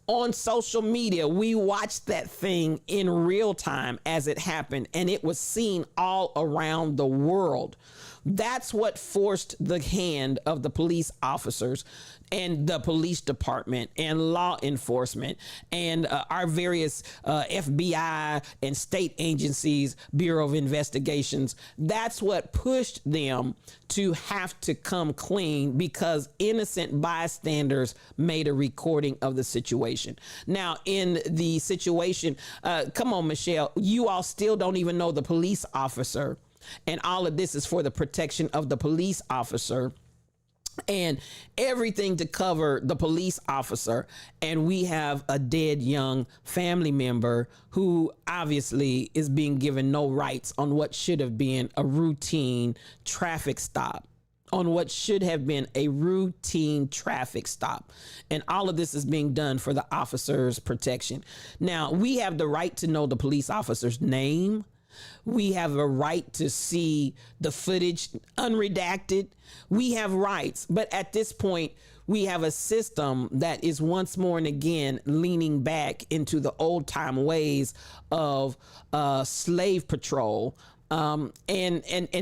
on social media, we watched that thing in real time as it happened, and it was seen all around the world. That's what forced the hand of the police officers and the police department and law enforcement and our various FBI and state agencies, Bureau of Investigations. That's what pushed them to have to come clean, because innocent bystanders made a recording of the situation. Now, in the situation, come on, Michelle, you all still don't even know the police officer. And all of this is for the protection of the police officer and everything to cover the police officer. And we have a dead young family member who obviously is being given no rights on what should have been a routine traffic stop. And all of this is being done for the officer's protection. Now, we have the right to know the police officer's name. We have a right to see the footage unredacted. We have rights. But at this point, we have a system that is once more and again leaning back into the old time ways of slave patrol, and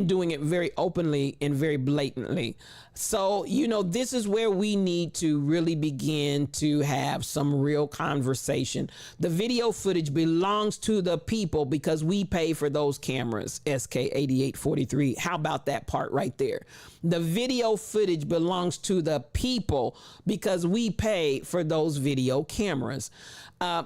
doing it very openly and very blatantly. So, this is where we need to really begin to have some real conversation. The video footage belongs to the people because we pay for those cameras, SK 8843. How about that part right there? The video footage belongs to the people because we pay for those video cameras.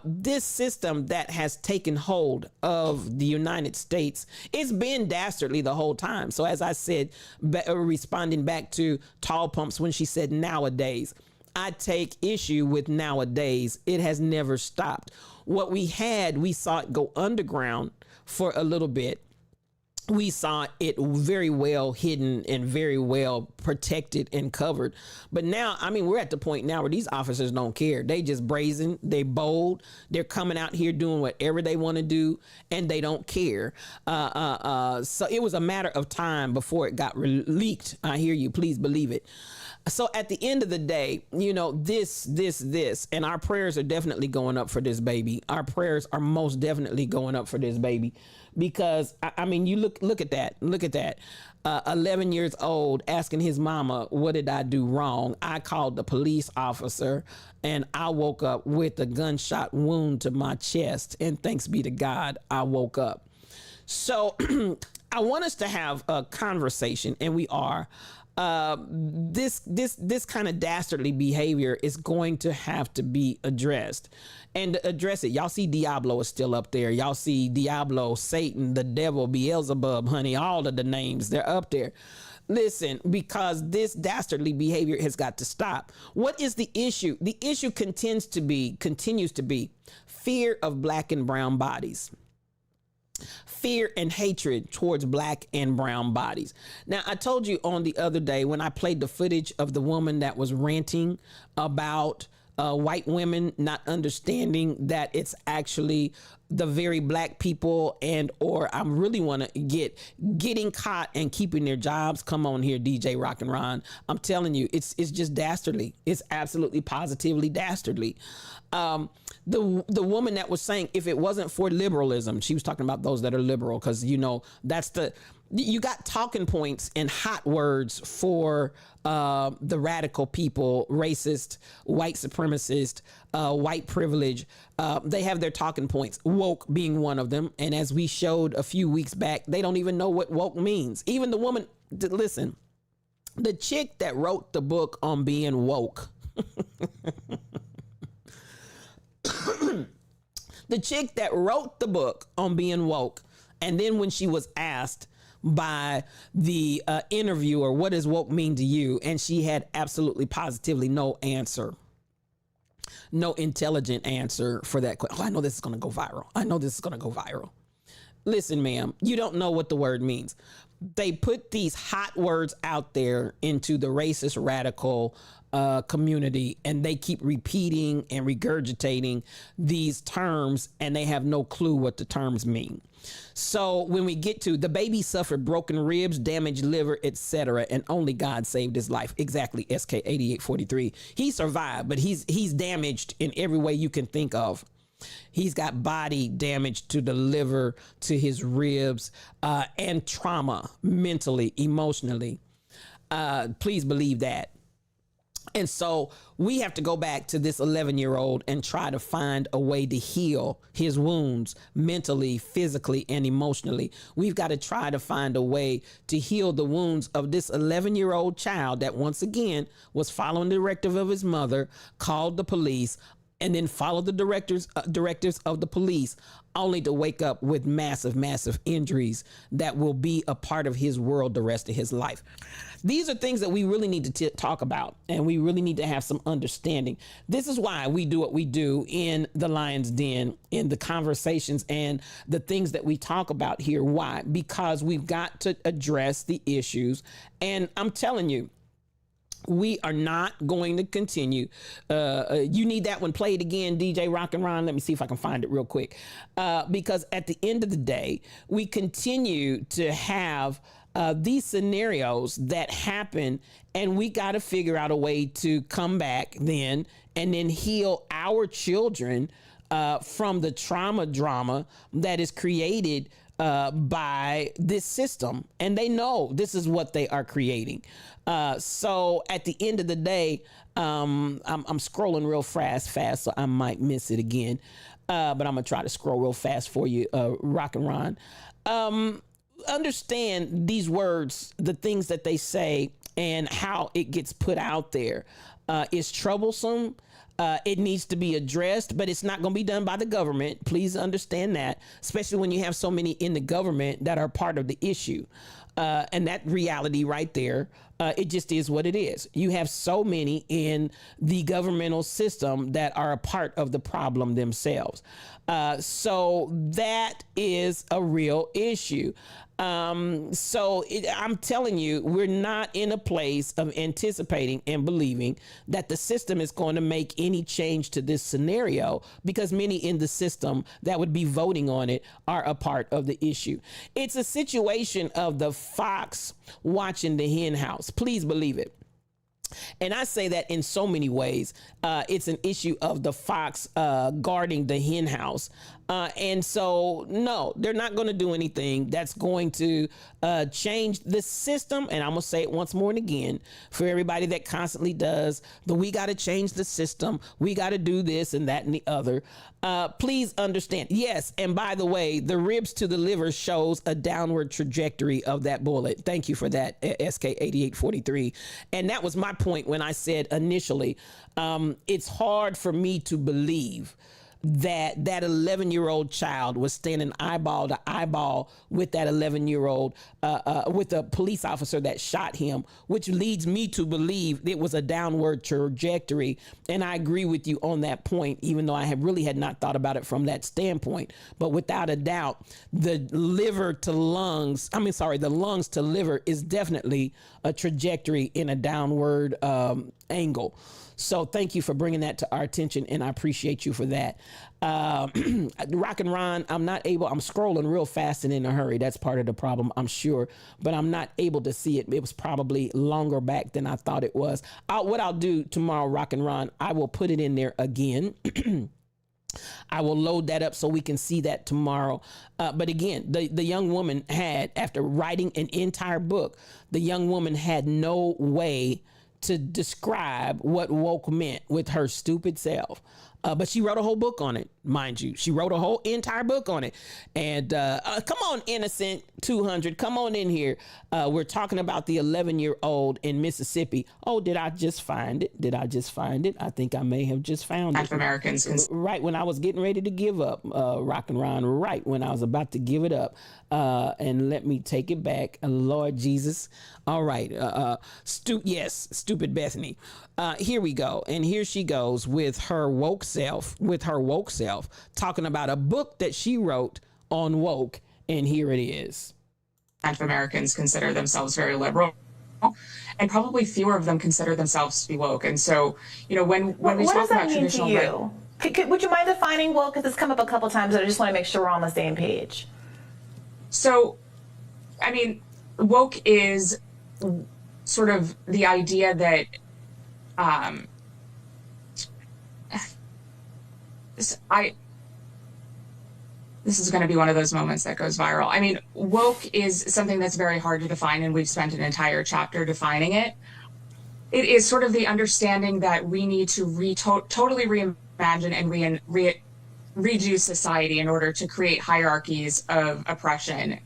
This system that has taken hold of the United States, it's been dastardly the whole time. So as I said, responding back to Tall Pumps when she said nowadays, I take issue with nowadays. It has never stopped. What we saw it go underground for a little bit. We saw it very well hidden and very well protected and covered. But now, we're at the point now where these officers don't care. They just brazen, they bold, they're coming out here doing whatever they want to do, and they don't care. So it was a matter of time before it got leaked. I hear you, please believe it. So at the end of the day, this, and our prayers are definitely going up for this baby. Our prayers are most definitely going up for this baby. Because you look at that, 11 years old asking his mama, what did I do wrong? I called the police officer and I woke up with a gunshot wound to my chest. And thanks be to God, I woke up. So I want us to have a conversation, and we are. This kind of dastardly behavior is going to have to be addressed. And to address it, y'all see Diablo is still up there. Y'all see Diablo, Satan, the devil, Beelzebub, honey, all of the names, they're up there. Listen, because this dastardly behavior has got to stop. What is the issue? The issue continues to be fear of black and brown bodies. Fear and hatred towards black and brown bodies. Now, I told you on the other day when I played the footage of the woman that was ranting about white women not understanding that it's actually the very black people or I really want to getting caught and keeping their jobs. Come on here, DJ Rock and Ron. I'm telling you, it's just dastardly. It's absolutely positively dastardly. The woman that was saying if it wasn't for liberalism, she was talking about those that are liberal because that's you got talking points and hot words for the radical people, racist, white supremacist, white privilege. They have their talking points, woke being one of them. And as we showed a few weeks back, they don't even know what woke means. Even the woman, listen, the chick that wrote the book on being woke, the chick that wrote the book on being woke, and then when she was asked by the interviewer, what does woke mean to you? And she had absolutely positively no answer, no intelligent answer for that question. Oh, I know this is going to go viral. I know this is going to go viral. Listen, ma'am, you don't know what the word means. They put these hot words out there into the racist, radical community, and they keep repeating and regurgitating these terms, and they have no clue what the terms mean. So when we get to the baby suffered broken ribs, damaged liver, etc., and only God saved his life. Exactly, SK 8843. He survived, but he's damaged in every way you can think of. He's got body damage to the liver, to his ribs, and trauma mentally, emotionally. Please believe that. And so we have to go back to this 11-year-old and try to find a way to heal his wounds mentally, physically, and emotionally. We've got to try to find a way to heal the wounds of this 11-year-old child that once again was following the directive of his mother, called the police, and then followed the directives of the police, only to wake up with massive injuries that will be a part of his world the rest of his life. These are things that we really need to talk about, and we really need to have some understanding. This is why we do what we do in the Lion's Den, in the conversations and the things that we talk about here. Why? Because we've got to address the issues. And I'm telling you, we are not going to continue. You need that one played again, DJ Rock and Ron. Let me see if I can find it real quick. Because at the end of the day, we continue to have these scenarios that happen, and we got to figure out a way to come back then and then heal our children from the drama that is created by this system. And they know this is what they are creating. So at the end of the day, I'm scrolling real fast, so I might miss it again. But I'm gonna try to scroll real fast for you, Rock and Ron. Understand these words, the things that they say, and how it gets put out there is troublesome. It needs to be addressed, but it's not going to be done by the government. Please understand that, especially when you have so many in the government that are part of the issue. And that reality right there, it just is what it is. You have so many in the governmental system that are a part of the problem themselves. So that is a real issue. I'm telling you, we're not in a place of anticipating and believing that the system is going to make any change to this scenario, because many in the system that would be voting on it are a part of the issue. It's a situation of the fox watching the hen house. Please believe it. And I say that in so many ways. It's an issue of the fox guarding the hen house. And so, no, they're not going to do anything that's going to change the system. And I'm going to say it once more and again for everybody that constantly does we got to change the system. We got to do this and that and the other. Please understand. Yes. And by the way, the ribs to the liver shows a downward trajectory of that bullet. Thank you for that, SK 8843. And that was my point when I said initially, it's hard for me to believe that 11-year-old child was standing eyeball to eyeball with that 11-year-old, with a police officer that shot him, which leads me to believe it was a downward trajectory. And I agree with you on that point, even though I had not thought about it from that standpoint. But without a doubt, the lungs to liver is definitely a trajectory in a downward angle. So thank you for bringing that to our attention, and I appreciate you for that. Rock and Ron, I'm scrolling real fast and in a hurry. That's part of the problem, I'm sure, but I'm not able to see it. It was probably longer back than I thought it was. What I'll do tomorrow, Rock and Ron, I will put it in there again. I will load that up so we can see that tomorrow. But again, the young woman had, after writing an entire book, the young woman had no way to describe what woke meant with her stupid self. But she wrote a whole book on it, mind you. She wrote a whole entire book on it. And come on, Innocent 200, come on in here. We're talking about the 11-year-old in Mississippi. Oh, did I just find it? Did I just find it? I think I may have just found it. Americans. Right when I was getting ready to give up, Rock and Ron, right when I was about to give it up. And let me take it back, Lord Jesus. All right. Stupid Bethany. Here we go. And here she goes with her woke self, talking about a book that she wrote on woke. And here it is. Americans consider themselves very liberal, and probably fewer of them consider themselves to be woke. And so, when we talk about traditional, what does that mean to you? Would you mind defining woke? Because it's come up a couple times, and I just want to make sure we're on the same page. So, woke is sort of the idea that this is going to be one of those moments that goes viral. Woke is something that's very hard to define, and we've spent an entire chapter defining it. It is sort of the understanding that we need to totally reimagine and redo society in order to create hierarchies of oppression.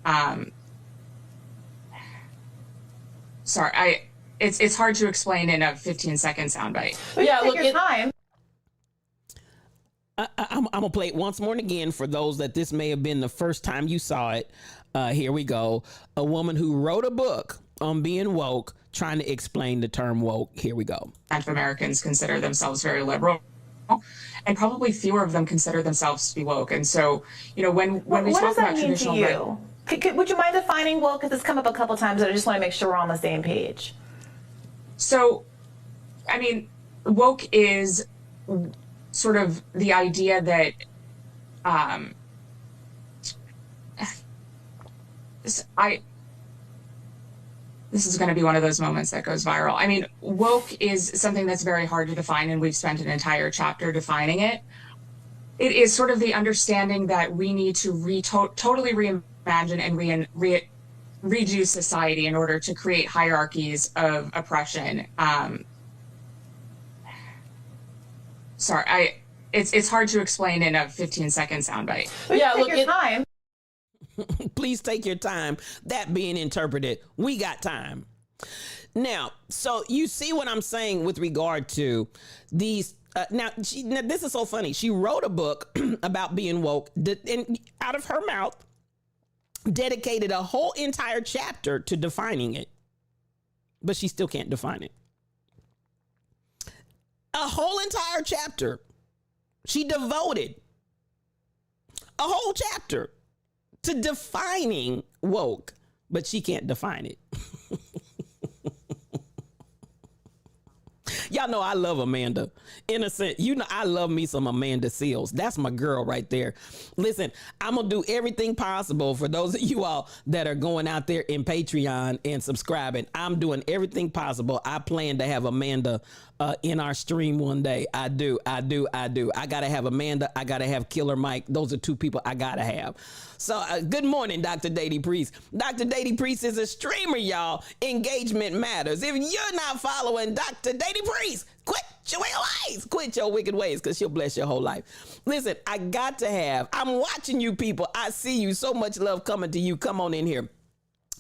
It's hard to explain in a 15-second soundbite. Yeah, look, your time. I'm gonna play it once more and again for those that this may have been the first time you saw it. Here we go. A woman who wrote a book on being woke, trying to explain the term woke. Here we go. Americans consider themselves very liberal, and probably fewer of them consider themselves to be woke. And so, when we talk about traditional, what does that mean to you? Would you mind defining woke? Because it's come up a couple times, and I just want to make sure we're on the same page. So, woke is sort of the idea that this is going to be one of those moments that goes viral. Woke is something that's very hard to define, and we've spent an entire chapter defining it. It is sort of the understanding that we need to totally reimagine and redo society in order to create hierarchies of oppression. It's hard to explain in a 15-second soundbite. Yeah, look, your time. Please take your time. That being interpreted, we got time. Now, so you see what I'm saying with regard to these. Now, this is so funny. She wrote a book about being woke, and out of her mouth, dedicated a whole entire chapter to defining it. But she still can't define it. A whole entire chapter. She devoted a whole chapter to defining woke, but she can't define it. Y'all know I love Amanda. Innocent, I love me some Amanda Seals. That's my girl right there. Listen, I'm going to do everything possible for those of you all that are going out there in Patreon and subscribing. I'm doing everything possible. I plan to have Amanda in our stream one day. I do. I got to have Amanda. I got to have Killer Mike. Those are two people I got to have. So good morning, Dr. Dady Priest. Dr. Dady Priest is a streamer, y'all. Engagement matters. If you're not following Dr. Dady Priest, quit your wicked ways, because she'll bless your whole life. Listen, I'm watching you people. I see you. So much love coming to you. Come on in here.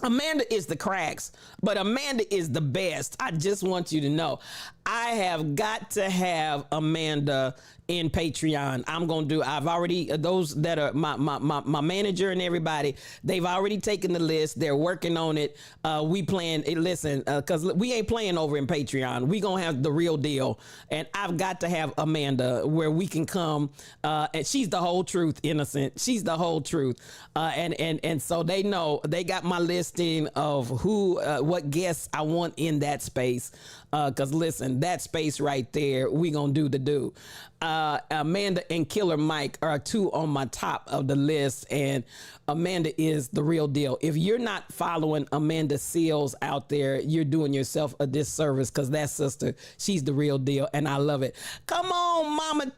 Amanda is the cracks, but Amanda is the best. I just want you to know, I have got to have Amanda in Patreon. I've already, those that are my manager and everybody, they've already taken the list. They're working on it. We plan, listen, because we ain't playing over in Patreon. We gonna have the real deal. And I've got to have Amanda where we can come, and she's the whole truth, Innocent. She's the whole truth. And so they know, they got my listing of what guests I want in that space. Because listen, that space right there, we gonna do the do. Amanda and Killer Mike are two on my top of the list, and Amanda is the real deal. If you're not following Amanda Seals out there, you're doing yourself a disservice, because that sister, she's the real deal, and I love it. Come on, Mama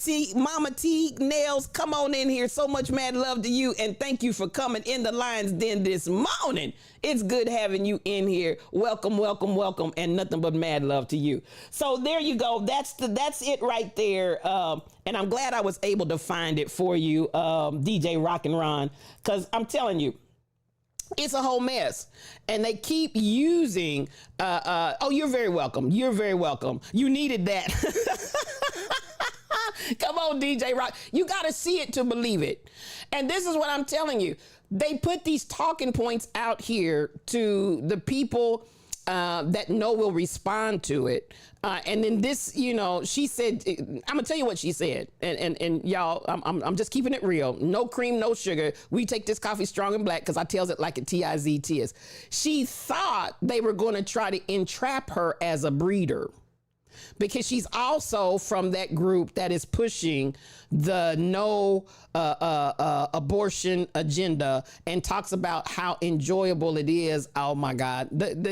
T Nails, come on in here. So much mad love to you, and thank you for coming in the Lions Den this morning. It's good having you in here. Welcome, welcome, welcome, and nothing but mad love to you. So there you go. That's it right there. And I'm glad I was able to find it for you, DJ Rock and Ron, because I'm telling you, it's a whole mess. And they keep using, oh, you're very welcome. You're very welcome. You needed that. Come on, DJ Rock. You got to see it to believe it. And this is what I'm telling you. They put these talking points out here to the people that know will respond to it. And then this, you know, she said, I'm gonna tell you what she said. And y'all, I'm just keeping it real. No cream, no sugar. We take this coffee strong and black, because I tells it like a TIZTS. She thought they were going to try to entrap her as a breeder, because she's also from that group that is pushing the no abortion agenda and talks about how enjoyable it is. Oh my God,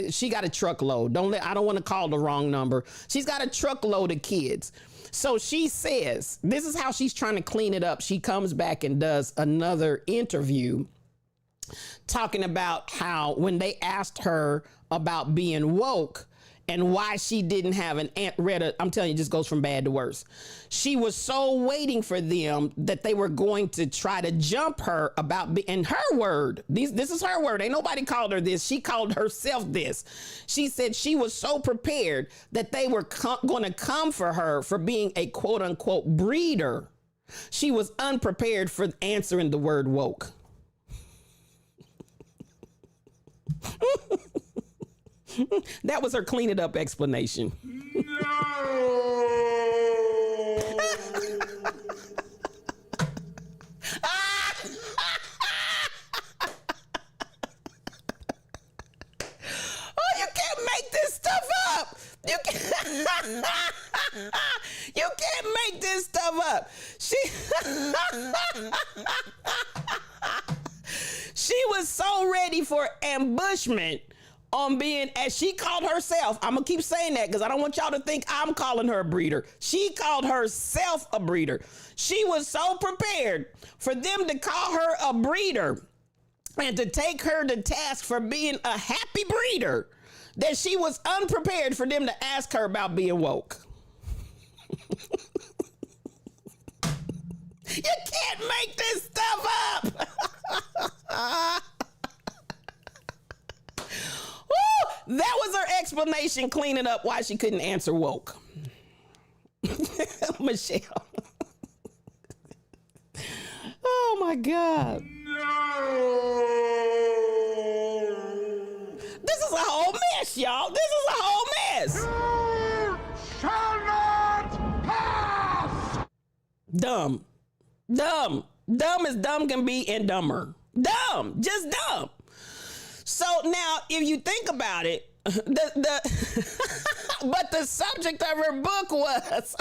she got a truckload. I don't want to call the wrong number. She's got a truckload of kids. So she says, this is how she's trying to clean it up. She comes back and does another interview talking about how when they asked her about being woke, and why she didn't have an Aunt Retta, I'm telling you, it just goes from bad to worse. She was so waiting for them that they were going to try to jump her about, in her word, this is her word, ain't nobody called her this, she called herself this. She said she was so prepared that they were going to come for her for being a quote unquote breeder. She was unprepared for answering the word woke. That was her clean it up explanation. No. Oh, you can't make this stuff up. You can't make this stuff up. She was so ready for ambushment on being, as she called herself, I'm gonna keep saying that because I don't want y'all to think I'm calling her a breeder. She called herself a breeder. She was so prepared for them to call her a breeder and to take her to task for being a happy breeder that she was unprepared for them to ask her about being woke. You can't make this stuff up. Woo! That was her explanation, cleaning up why she couldn't answer woke. Michelle. Oh my God. No. This is a whole mess, y'all. This is a whole mess. You shall not pass. Dumb. Dumb. Dumb as dumb can be, and dumber. Dumb. Just dumb. So now, if you think about it, but the subject of her book was,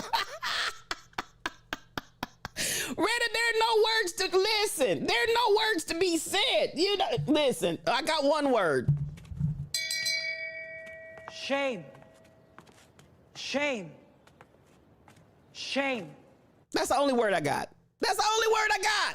Retta, there are no words to listen. There are no words to be said. You know, listen, I got one word. Shame. Shame. Shame. That's the only word I got. That's the only word I got.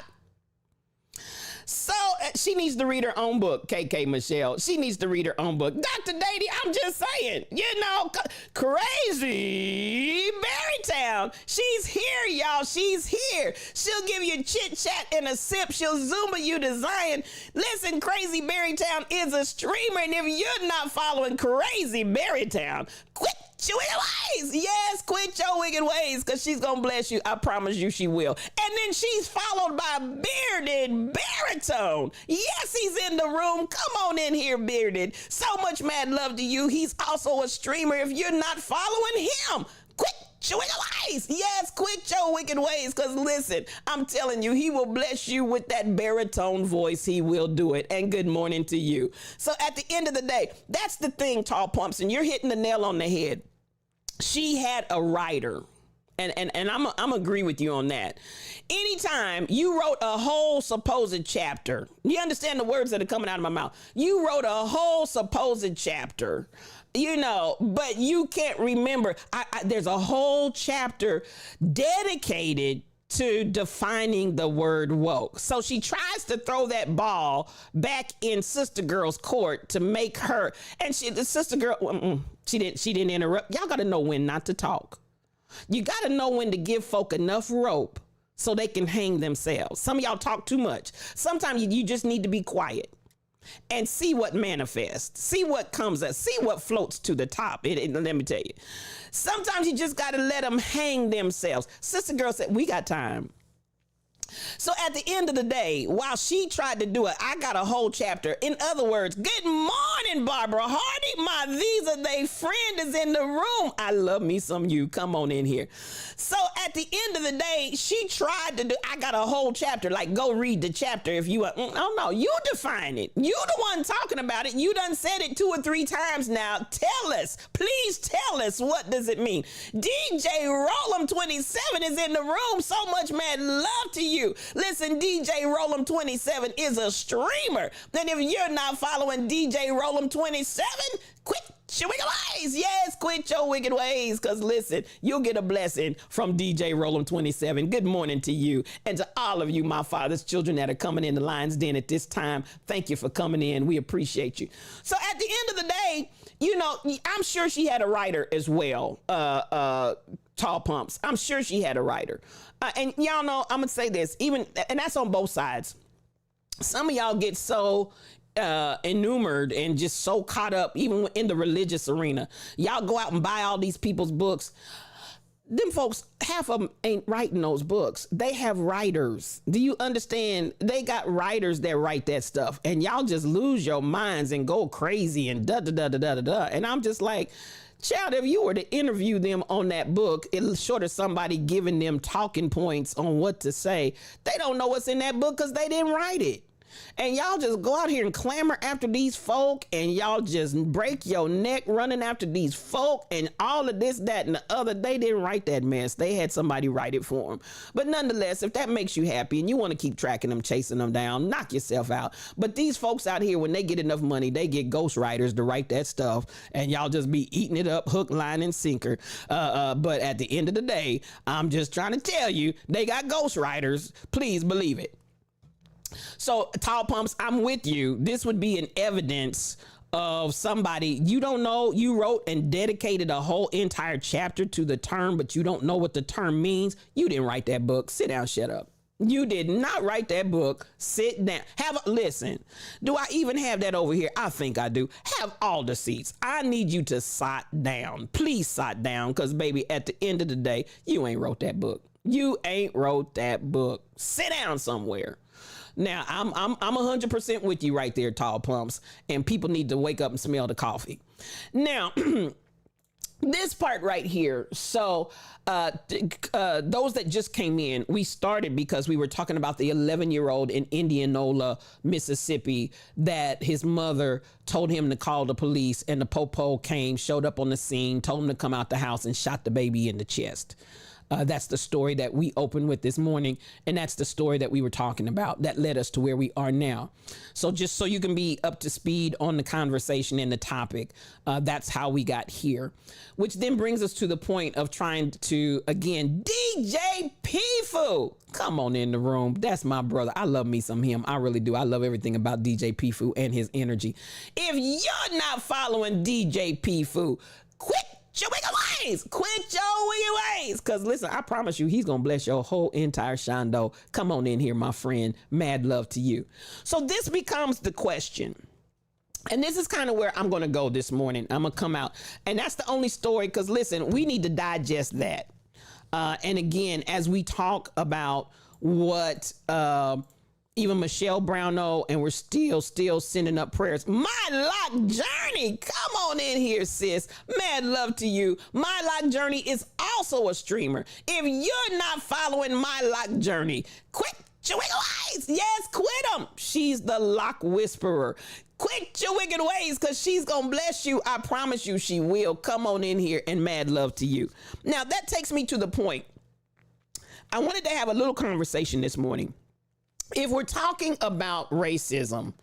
So she needs to read her own book, KK Michelle. She needs to read her own book. Dr. Dady, I'm just saying, you know, crazy Berrytown. She's here, y'all. She's here. She'll give you chit chat and a sip. She'll Zumba you to Zion. Listen, Crazy Berrytown is a streamer. And if you're not following Crazy Berrytown, quit your wicked ways. Yes, quit your wicked ways, because she's going to bless you. I promise you she will. And then she's followed by Bearded Baritone. Yes, he's in the room. Come on in here, Bearded. So much mad love to you. He's also a streamer. If you're not following him, quit your wicked ways. Yes, quit your wicked ways, because listen, I'm telling you, he will bless you with that baritone voice. He will do it. And good morning to you. So at the end of the day, that's the thing, Tall Pumps, and you're hitting the nail on the head. She had a writer, and I'm agree with you on that. Anytime you wrote a whole supposed chapter, you understand the words that are coming out of my mouth. You wrote a whole supposed chapter, you know, but you can't remember. There's a whole chapter dedicated to defining the word woke. So she tries to throw that ball back in Sister Girl's court to make her, and the Sister Girl, she didn't interrupt. Y'all got to know when not to talk. You got to know when to give folk enough rope so they can hang themselves. Some of y'all talk too much. Sometimes you just need to be quiet and see what manifests, see what comes up, see what floats to the top. Let me tell you, sometimes you just got to let them hang themselves. Sister Girl said, we got time. So at the end of the day, while she tried to do it, I got a whole chapter. In other words, good morning, Barbara Hardy. My Visa Day friend is in the room. I love me some you. Come on in here. So at the end of the day, she tried to do, I got a whole chapter. Like, go read the chapter if you want. Oh, no, you define it. You the one talking about it. You done said it 2 or 3 times now. Tell us, please tell us, what does it mean? DJ Rollum 27 is in the room. So much mad love to you. Listen, DJ Rollum 27 is a streamer. And if you're not following DJ Rollum 27, quit your wicked ways. Yes, quit your wicked ways. Because listen, you'll get a blessing from DJ Rollum 27. Good morning to you and to all of you, my father's children that are coming in the Lion's Den at this time. Thank you for coming in. We appreciate you. So at the end of the day, you know, I'm sure she had a writer as well. Tall Pumps. I'm sure she had a writer. And y'all know, I'm going to say this, even, and that's on both sides. Some of y'all get so enumered and just so caught up, even in the religious arena. Y'all go out and buy all these people's books. Them folks, half of them ain't writing those books. They have writers. Do you understand? They got writers that write that stuff. And y'all just lose your minds and go crazy and da-da-da-da-da-da-da. And I'm just like, child, if you were to interview them on that book, it's short of somebody giving them talking points on what to say. They don't know what's in that book because they didn't write it. And y'all just go out here and clamor after these folk, and y'all just break your neck running after these folk and all of this, that, and the other. They didn't write that mess. They had somebody write it for them. But nonetheless, if that makes you happy and you want to keep tracking them, chasing them down, knock yourself out. But these folks out here, when they get enough money, they get ghostwriters to write that stuff, and y'all just be eating it up, hook, line, and sinker. But at the end of the day, I'm just trying to tell you, they got ghostwriters. Please believe it. So, Tall Pumps, I'm with you. This would be an evidence of somebody, you don't know, you wrote and dedicated a whole entire chapter to the term, but you don't know what the term means. You didn't write that book. Sit down, shut up. You did not write that book. Sit down. Listen, do I even have that over here? I think I do. Have all the seats. I need you to sit down. Please sit down, because, baby, at the end of the day, you ain't wrote that book. You ain't wrote that book. Sit down somewhere. Now, I'm 100% with you right there, Tall Pumps, and people need to wake up and smell the coffee. Now, this part right here. So those that just came in, we started because we were talking about the 11-year-old in Indianola, Mississippi, that his mother told him to call the police, and the popo came, showed up on the scene, told him to come out the house, and shot the baby in the chest. That's the story that we opened with this morning, and that's the story that we were talking about that led us to where we are now. So just so you can be up to speed on the conversation and the topic, that's how we got here, which then brings us to the point of trying to, again, DJ Pifu. Come on in the room. That's my brother. I love me some him. I really do. I love everything about DJ Pifu and his energy. If you're not following DJ Pifu, quit your wicked ways. Quit your wicked ways. Because listen, I promise you, he's going to bless your whole entire shondo. Come on in here, my friend. Mad love to you. So this becomes the question. And this is kind of where I'm going to go this morning. I'm going to come out. And that's the only story, because listen, we need to digest that. And again, as we talk about what even Michelle Brownell, and we're still sending up prayers. My Lock Journey, come on in here, sis. Mad love to you. My Lock Journey is also a streamer. If you're not following My Lock Journey, quit your wicked ways. Yes, quit them. She's the Lock Whisperer. Quit your wicked ways, because she's going to bless you. I promise you she will. Come on in here, and mad love to you. Now, that takes me to the point I wanted to have a little conversation this morning. If we're talking about racism,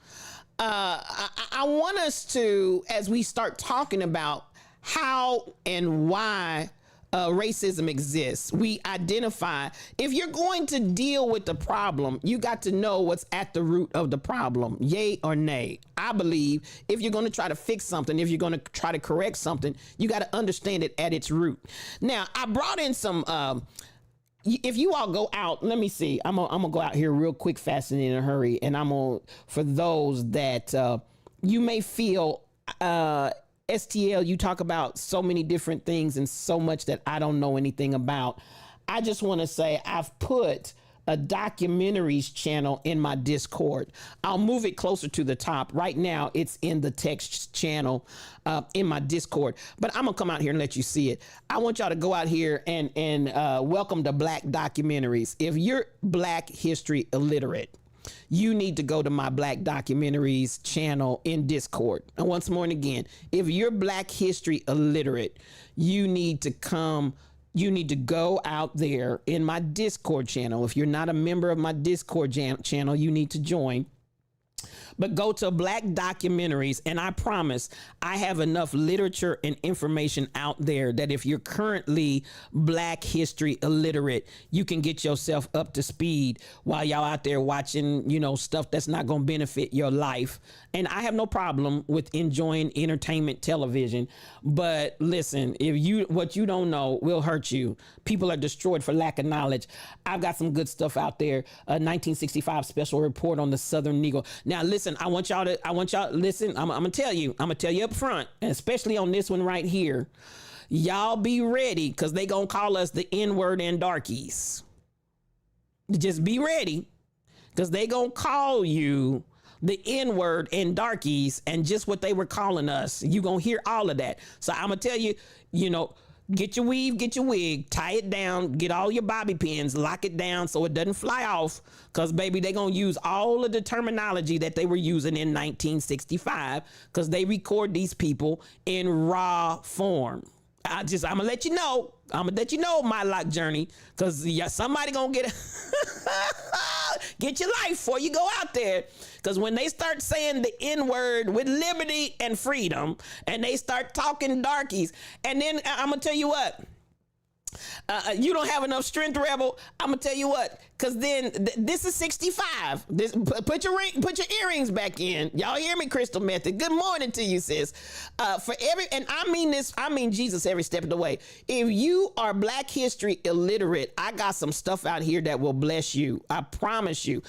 I want us to, as we start talking about how and why racism exists, we identify, if you're going to deal with the problem, you got to know what's at the root of the problem, yay or nay. I believe if you're going to try to fix something, if you're going to try to correct something, you got to understand it at its root. Now, I brought in some, if you all go out, let me see, I'm gonna go out here real quick, fast and in a hurry. And I'm gonna, for those that you may feel, STL, you talk about so many different things and so much that I don't know anything about. I just want to say I've put a documentaries channel in my Discord. I'll move it closer to the top. Right now, it's in the text channel in my Discord, but I'm gonna come out here and let you see it. I want y'all to go out here and welcome to Black Documentaries. If you're Black history illiterate, you need to go to my Black Documentaries channel in Discord. And once more and again, if you're Black history illiterate, you need to go out there in my Discord channel. If you're not a member of my Discord channel, you need to join. But go to Black Documentaries, and I promise I have enough literature and information out there that if you're currently Black history illiterate, you can get yourself up to speed while y'all out there watching, stuff that's not going to benefit your life. And I have no problem with enjoying entertainment television. But listen, what you don't know will hurt you. People are destroyed for lack of knowledge. I've got some good stuff out there. A 1965 special report on the Southern Negro. Now, listen, I want y'all to listen. I'm going to tell you up front, and especially on this one right here, y'all be ready, because they going to call us the N-word and darkies. Just be ready, because they going to call you the N-word and darkies, and just what they were calling us. You going to hear all of that. So I'm going to tell you, get your weave, get your wig, tie it down, get all your bobby pins, lock it down so it doesn't fly off, because, baby, they're going to use all of the terminology that they were using in 1965, because they record these people in raw form. I'm going to let you know. My lock journey, because somebody going to get your life before you go out there. Because when they start saying the N-word with liberty and freedom, and they start talking darkies, and then I'm going to tell you what, you don't have enough strength, Rebel. I'm going to tell you what, because then this is 65. Put your earrings back in. Y'all hear me, Crystal Method? Good morning to you, sis. And I mean Jesus every step of the way. If you are Black history illiterate, I got some stuff out here that will bless you. I promise you.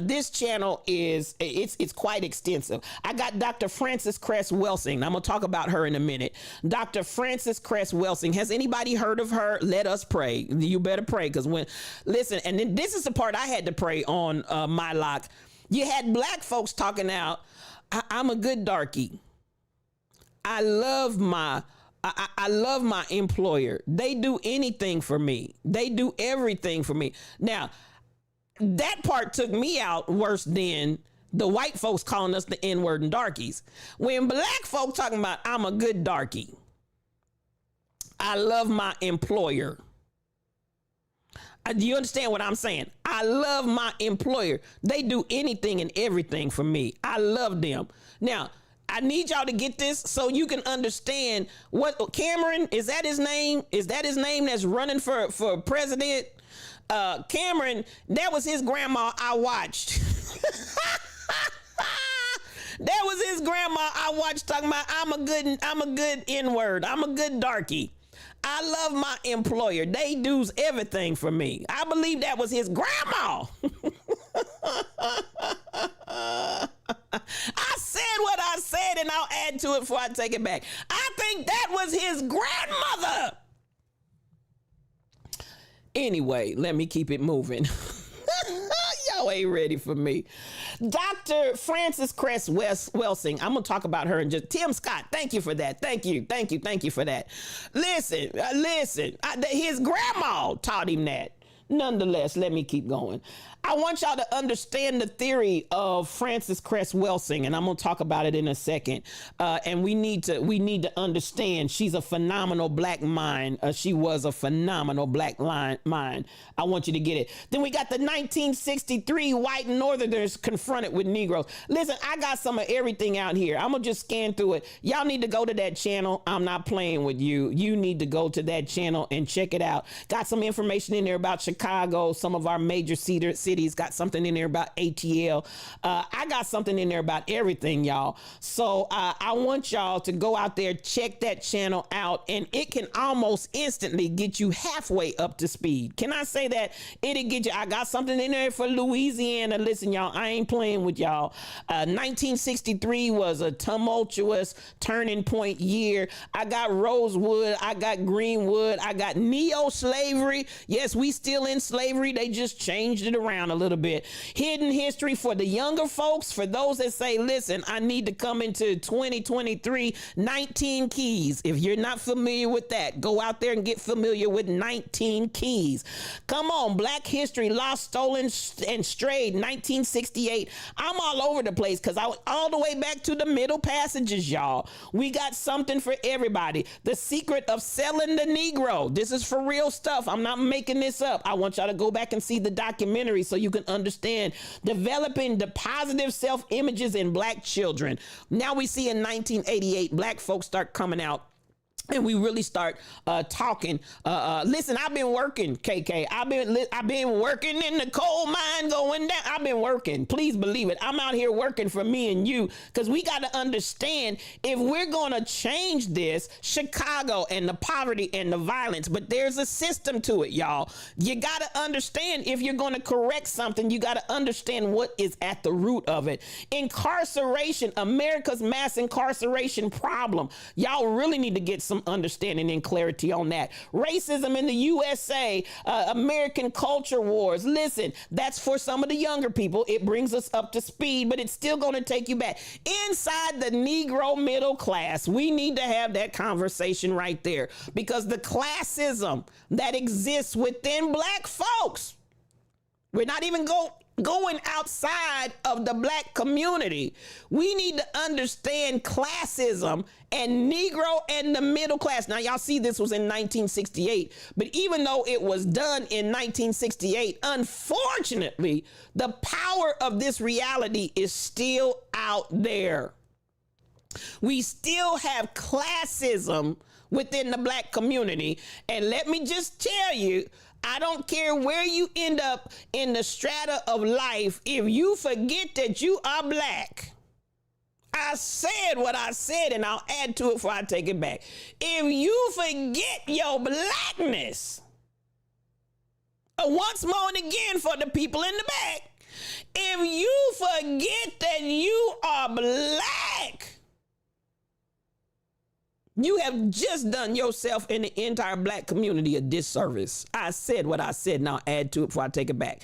This channel it's quite extensive. I got Dr. Frances Cress Welsing. I'm going to talk about her in a minute. Dr. Frances Cress Welsing. Has anybody heard of her? Let us pray. You better pray, because and then this is the part I had to pray on my lock. You had Black folks talking out, I'm a good darky. I love my employer. They do anything for me. They do everything for me. Now, that part took me out worse than the white folks calling us the N-word and darkies. When Black folks talking about, I'm a good darky. I love my employer. Do you understand what I'm saying? I love my employer. They do anything and everything for me. I love them. Now, I need y'all to get this so you can understand what Cameron, is that his name? Is that his name that's running for president? Cameron, that was his grandma I watched. That was his grandma I watched talking about, I'm a good N-word. I'm a good darky. I love my employer. They do everything for me. I believe that was his grandma. I said what I said, and I'll add to it before I take it back. I think that was his grandmother. Anyway, let me keep it moving. Y'all ain't ready for me. Dr. Frances Cress Welsing. I'm going to talk about her in just... Tim Scott, thank you for that. Thank you for that. Listen. His grandma taught him that. Nonetheless, let me keep going. I want y'all to understand the theory of Frances Cress Welsing, and I'm gonna talk about it in a second. And we need to understand she's a phenomenal black mind. She was a phenomenal black mind. I want you to get it. Then we got the 1963 white Northerners confronted with Negroes. Listen, I got some of everything out here. I'm gonna just scan through it. Y'all need to go to that channel. I'm not playing with you. You need to go to that channel and check it out. Got some information in there about Chicago, some of our major cities. Got something in there about ATL. I got something in there about everything, y'all. So I want y'all to go out there, check that channel out, and it can almost instantly get you halfway up to speed. Can I say that? It'll get you. I got something in there for Louisiana. Listen, y'all, I ain't playing with y'all. 1963 was a tumultuous turning point year. I got Rosewood. I got Greenwood. I got neo-slavery. Yes, we still in slavery. They just changed it around a little bit. Hidden history for the younger folks. For those that say, listen, I need to come into 2023, 19 Keys. If you're not familiar with that, go out there and get familiar with 19 Keys. Come on, Black History, Lost, Stolen, and Strayed, 1968. I'm all over the place because I went all the way back to the Middle Passages, y'all. We got something for everybody. The Secret of Selling the Negro. This is for real stuff. I'm not making this up. I want y'all to go back and see the documentary so you can understand. Developing the positive self-images in black children. Now we see in 1988, black folks start coming out. And we really start talking. Listen, I've been working, KK. I've been working in the coal mine going down. I've been working. Please believe it. I'm out here working for me and you because we got to understand if we're going to change this, Chicago and the poverty and the violence, but there's a system to it, y'all. You got to understand if you're going to correct something, you got to understand what is at the root of it. Incarceration, America's mass incarceration problem. Y'all really need to get some understanding and clarity on that. Racism in the USA, American culture wars. Listen, that's for some of the younger people. It brings us up to speed, but it's still going to take you back. Inside the Negro middle class, we need to have that conversation right there because the classism that exists within black folks, we're not even going outside of the black community. We need to understand classism and Negro and the middle class. Now, y'all see this was in 1968, but even though it was done in 1968, unfortunately, the power of this reality is still out there. We still have classism within the black community. And let me just tell you, I don't care where you end up in the strata of life. If you forget that you are black, I said what I said and I'll add to it before I take it back. If you forget your blackness, once more and again for the people in the back, if you forget that you are black, you have just done yourself and the entire black community a disservice. I said what I said, now add to it before I take it back.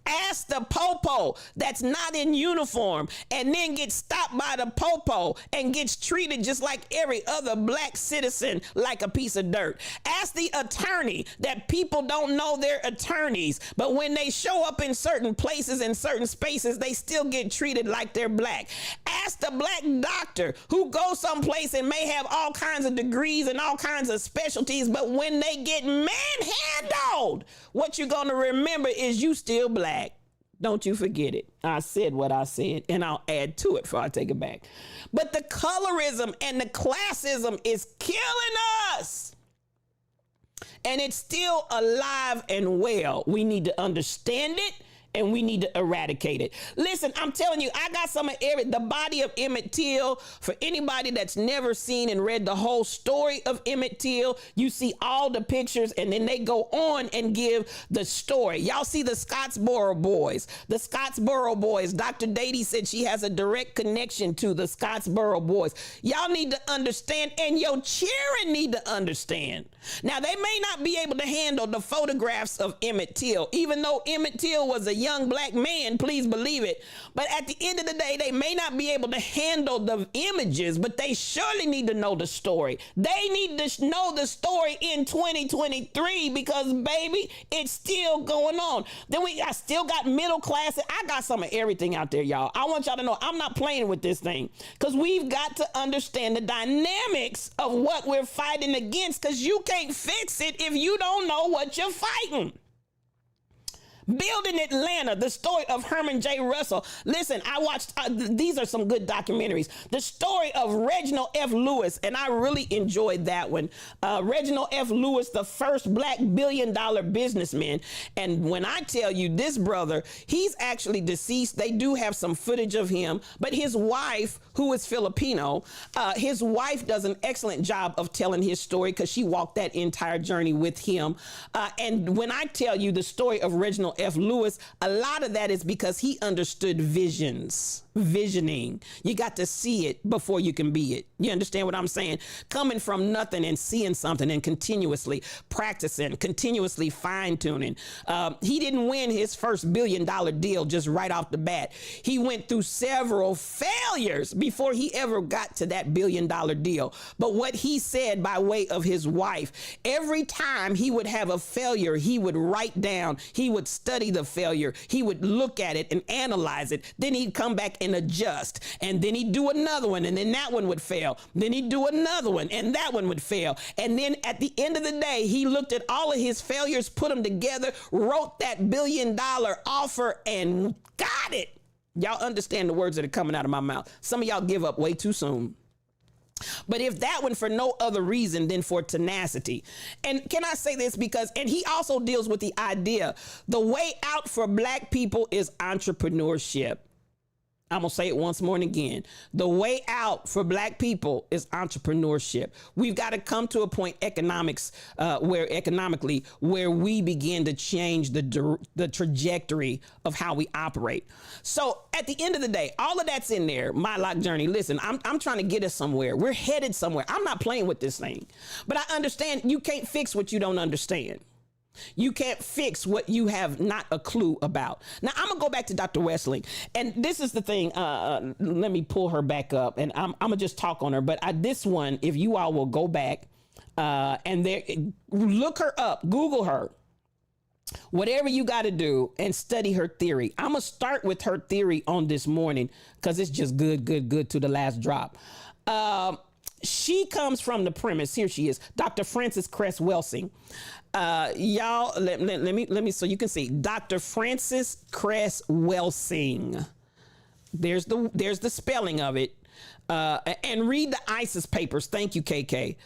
Ask the popo that's not in uniform and then gets stopped by the popo and gets treated just like every other black citizen like a piece of dirt. Ask the attorney that people don't know they're attorneys, but when they show up in certain places and certain spaces, they still get treated like they're black. Ask the black doctor who goes someplace and may have all kinds of degrees and all kinds of specialties, but when they get manhandled, what you're going to remember is you still black. Don't you forget it. I said what I said, and I'll add to it before I take it back. But the colorism and the classism is killing us. And it's still alive and well. We need to understand it. And we need to eradicate it. Listen, I'm telling you, I got some of the body of Emmett Till. For anybody that's never seen and read the whole story of Emmett Till, you see all the pictures and then they go on and give the story. Y'all see the Scottsboro Boys. The Scottsboro Boys, Dr. Dady said she has a direct connection to the Scottsboro Boys. Y'all need to understand, and your children need to understand. Now, they may not be able to handle the photographs of Emmett Till, even though Emmett Till was a young black man, please believe it. But at the end of the day, they may not be able to handle the images, but they surely need to know the story. They need to know the story in 2023 because, baby, it's still going on. Then I still got middle class. I got some of everything out there, y'all. I want y'all to know I'm not playing with this thing because we've got to understand the dynamics of what we're fighting against, because you can't fix it if you don't know what you're fighting. Building Atlanta, the story of Herman J. Russell. Listen, I watched, these are some good documentaries. The story of Reginald F. Lewis, and I really enjoyed that one. Reginald F. Lewis, the first black billion-dollar businessman. And when I tell you this brother, he's actually deceased. They do have some footage of him, but his wife, who is Filipino, his wife does an excellent job of telling his story because she walked that entire journey with him. And when I tell you the story of Reginald F. Lewis, a lot of that is because he understood visioning. You got to see it before you can be it. You understand what I'm saying? Coming from nothing and seeing something and continuously practicing, continuously fine tuning. He didn't win his first $1 billion deal just right off the bat. He went through several failures before he ever got to that $1 billion deal. But what he said by way of his wife, every time he would have a failure, he would write down, he would study the failure, he would look at it and analyze it. Then he'd come back and adjust, and then he'd do another one, and then that one would fail. Then he'd do another one, and that one would fail. And then at the end of the day, he looked at all of his failures, put them together, wrote that $1 billion offer, and got it. Y'all understand the words that are coming out of my mouth. Some of y'all give up way too soon. But if that one for no other reason than for tenacity. And can I say this? Because, and he also deals with the idea, the way out for black people is entrepreneurship. I'm going to say it once more and again. The way out for black people is entrepreneurship. We've got to come to a point economically where we begin to change the trajectory of how we operate. So at the end of the day, all of that's in there. My Lock Journey. Listen, I'm trying to get us somewhere. We're headed somewhere. I'm not playing with this thing, but I understand you can't fix what you don't understand. You can't fix what you have not a clue about. Now, I'm going to go back to Dr. Wesseling. And this is the thing. Let me pull her back up, and I'm going to just talk on her. But this one, if you all will go back and there, look her up, Google her, whatever you got to do, and study her theory. I'm going to start with her theory on this morning because it's just good to the last drop. She comes from the premise. Here she is, Dr. Frances Cress Welsing. Y'all, let me so you can see Dr. Frances Cress Welsing. There's the spelling of it. And read the ISIS papers. Thank you, KK.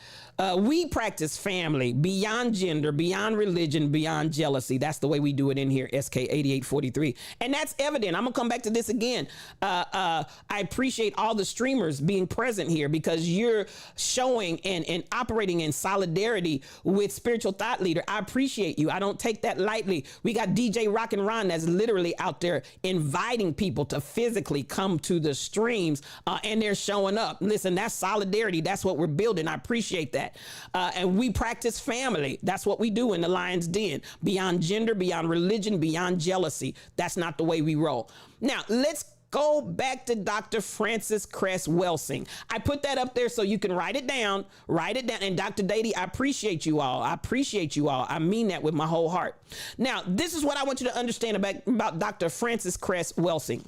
We practice family beyond gender, beyond religion, beyond jealousy. That's the way we do it in here, SK 8843. And that's evident. I'm going to come back to this again. I appreciate all the streamers being present here because you're showing and operating in solidarity with Spiritual Thought Leader. I appreciate you. I don't take that lightly. We got DJ Rock and Ron that's literally out there inviting people to physically come to the streams, and they're showing up. Listen, that's solidarity. That's what we're building. I appreciate that. And we practice family. That's what we do in the Lion's Den. Beyond gender, beyond religion, beyond jealousy. That's not the way we roll. Now, let's go back to Dr. Frances Cress Welsing. I put that up there so you can write it down. And Dr. Dady, I appreciate you all. I mean that with my whole heart. Now, this is what I want you to understand about Dr. Frances Cress Welsing.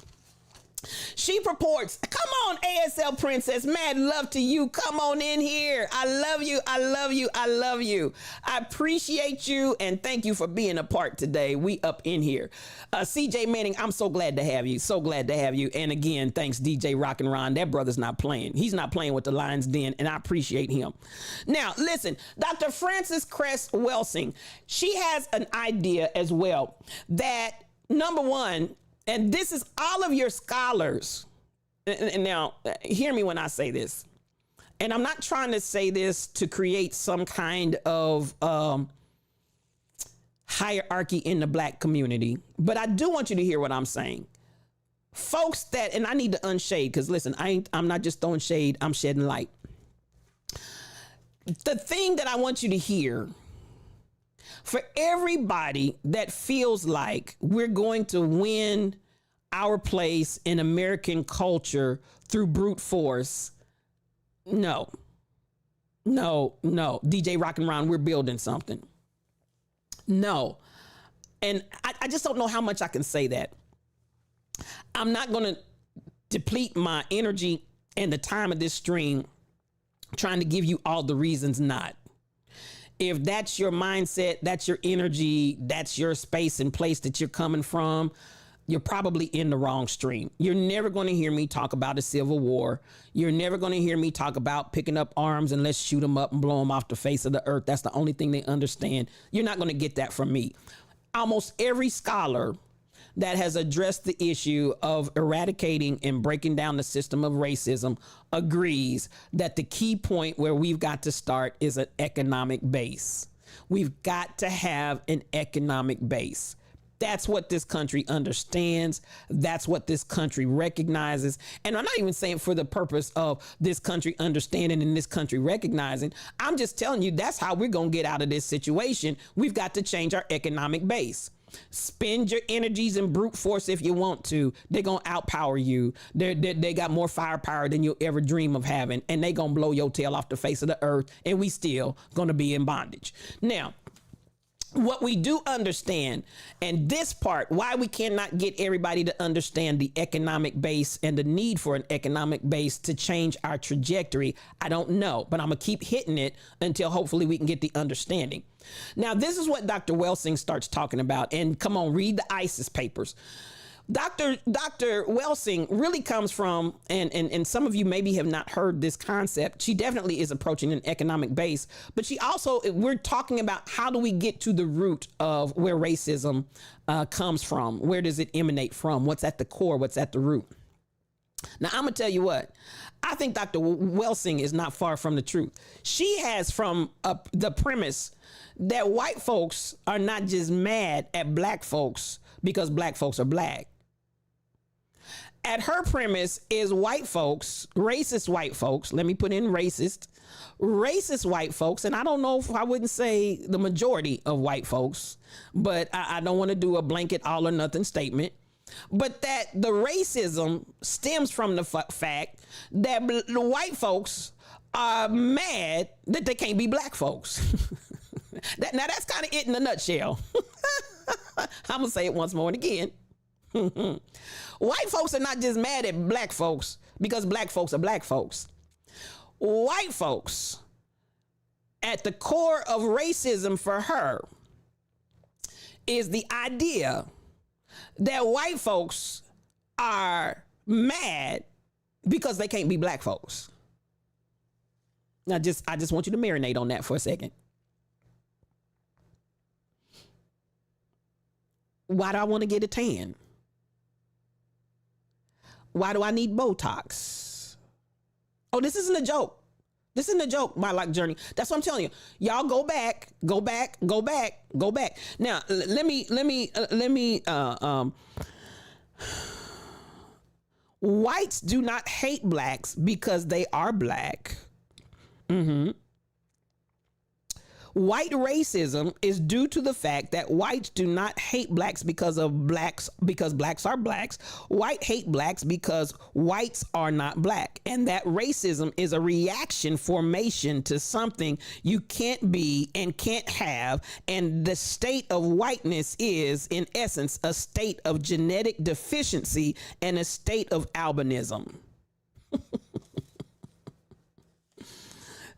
She purports, come on, ASL Princess, mad love to you. Come on in here. I love you. I love you. I love you. I appreciate you. And thank you for being a part today. We up in here. CJ Manning, I'm so glad to have you. So glad to have you. And again, thanks DJ Rock and Ron. That brother's not playing. He's not playing with the Lion's Den, and I appreciate him. Now, listen, Dr. Frances Cress Welsing, she has an idea as well that, number one, and this is all of your scholars. And now, hear me when I say this. And I'm not trying to say this to create some kind of hierarchy in the black community, but I do want you to hear what I'm saying. Folks that, and I need to unshade, because listen, I'm not just throwing shade, I'm shedding light. the thing that I want you to hear, for everybody that feels like we're going to win our place in American culture through brute force, no. DJ Rock and Ron, we're building something. No. And I just don't know how much I can say that. I'm not going to deplete my energy and the time of this stream trying to give you all the reasons not. If that's your mindset, that's your energy, that's your space and place that you're coming from, you're probably in the wrong stream. You're never going to hear me talk about a civil war. You're never going to hear me talk about picking up arms and let's shoot them up and blow them off the face of the earth. That's the only thing they understand. You're not going to get that from me. Almost every scholar that has addressed the issue of eradicating and breaking down the system of racism agrees that the key point where we've got to start is an economic base. We've got to have an economic base. That's what this country understands. That's what this country recognizes. And I'm not even saying for the purpose of this country understanding and this country recognizing. I'm just telling you that's how we're going to get out of this situation. We've got to change our economic base. Spend your energies in brute force if you want to. They're going to outpower you. They got more firepower than you'll ever dream of having. And they're going to blow your tail off the face of the earth. And we still going to be in bondage. Now, what we do understand, and this part, why we cannot get everybody to understand the economic base and the need for an economic base to change our trajectory, I don't know, but I'm going to keep hitting it until hopefully we can get the understanding. Now, this is what Dr. Welsing starts talking about, and come on, read the ISIS papers. Dr. Welsing really comes from, and some of you maybe have not heard this concept. She definitely is approaching an economic base, but she also, we're talking about how do we get to the root of where racism comes from? Where does it emanate from? What's at the core? What's at the root? Now, I'm going to tell you what, I think Dr. Welsing is not far from the truth. She has from the premise that white folks are not just mad at black folks because black folks are black. At her premise is white folks, racist white folks, let me put in racist white folks, and I don't know if I wouldn't say the majority of white folks, but I don't want to do a blanket all or nothing statement, but that the racism stems from the fact that the white folks are mad that they can't be black folks. Now that's kind of it in a nutshell. I'm going to say it once more and again. White folks are not just mad at black folks because black folks are black folks. White folks, at the core of racism for her, is the idea that white folks are mad because they can't be black folks. Now, I just want you to marinate on that for a second. Why do I want to get a tan? Why do I need Botox? Oh, this isn't a joke. This isn't a joke, my life journey. That's what I'm telling you. Y'all go back. Now, let me, whites do not hate blacks because they are black. White racism is due to the fact that whites do not hate blacks because blacks are blacks. White hate blacks because whites are not black. And that racism is a reaction formation to something you can't be and can't have. And the state of whiteness is, in essence, a state of genetic deficiency and a state of albinism.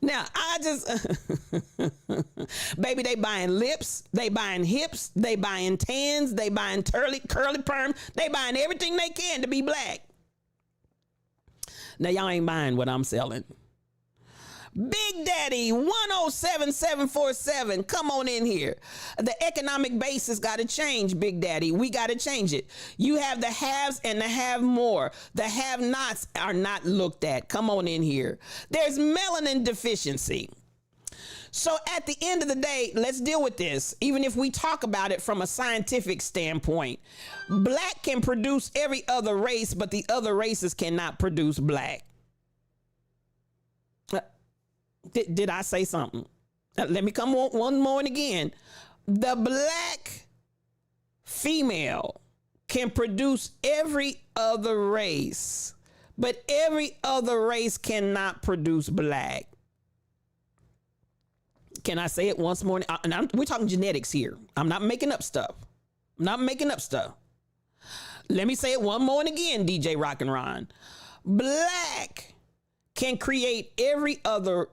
Now, I just, baby, they buying lips, they buying hips, they buying tans, they buying curly perm, they buying everything they can to be black. Now, y'all ain't buying what I'm selling. Big Daddy 107747, come on in here. The economic base has got to change, Big Daddy. We got to change it. You have the haves and the have more. The have-nots are not looked at. Come on in here. There's melanin deficiency. So at the end of the day, let's deal with this. Even if we talk about it from a scientific standpoint, black can produce every other race, but the other races cannot produce black. Did I say something? Let me come on one more and again. The black female can produce every other race, but every other race cannot produce black. Can I say it once more? And we're talking genetics here. I'm not making up stuff. Let me say it one more and again, DJ Rock and Ron. Black can create every other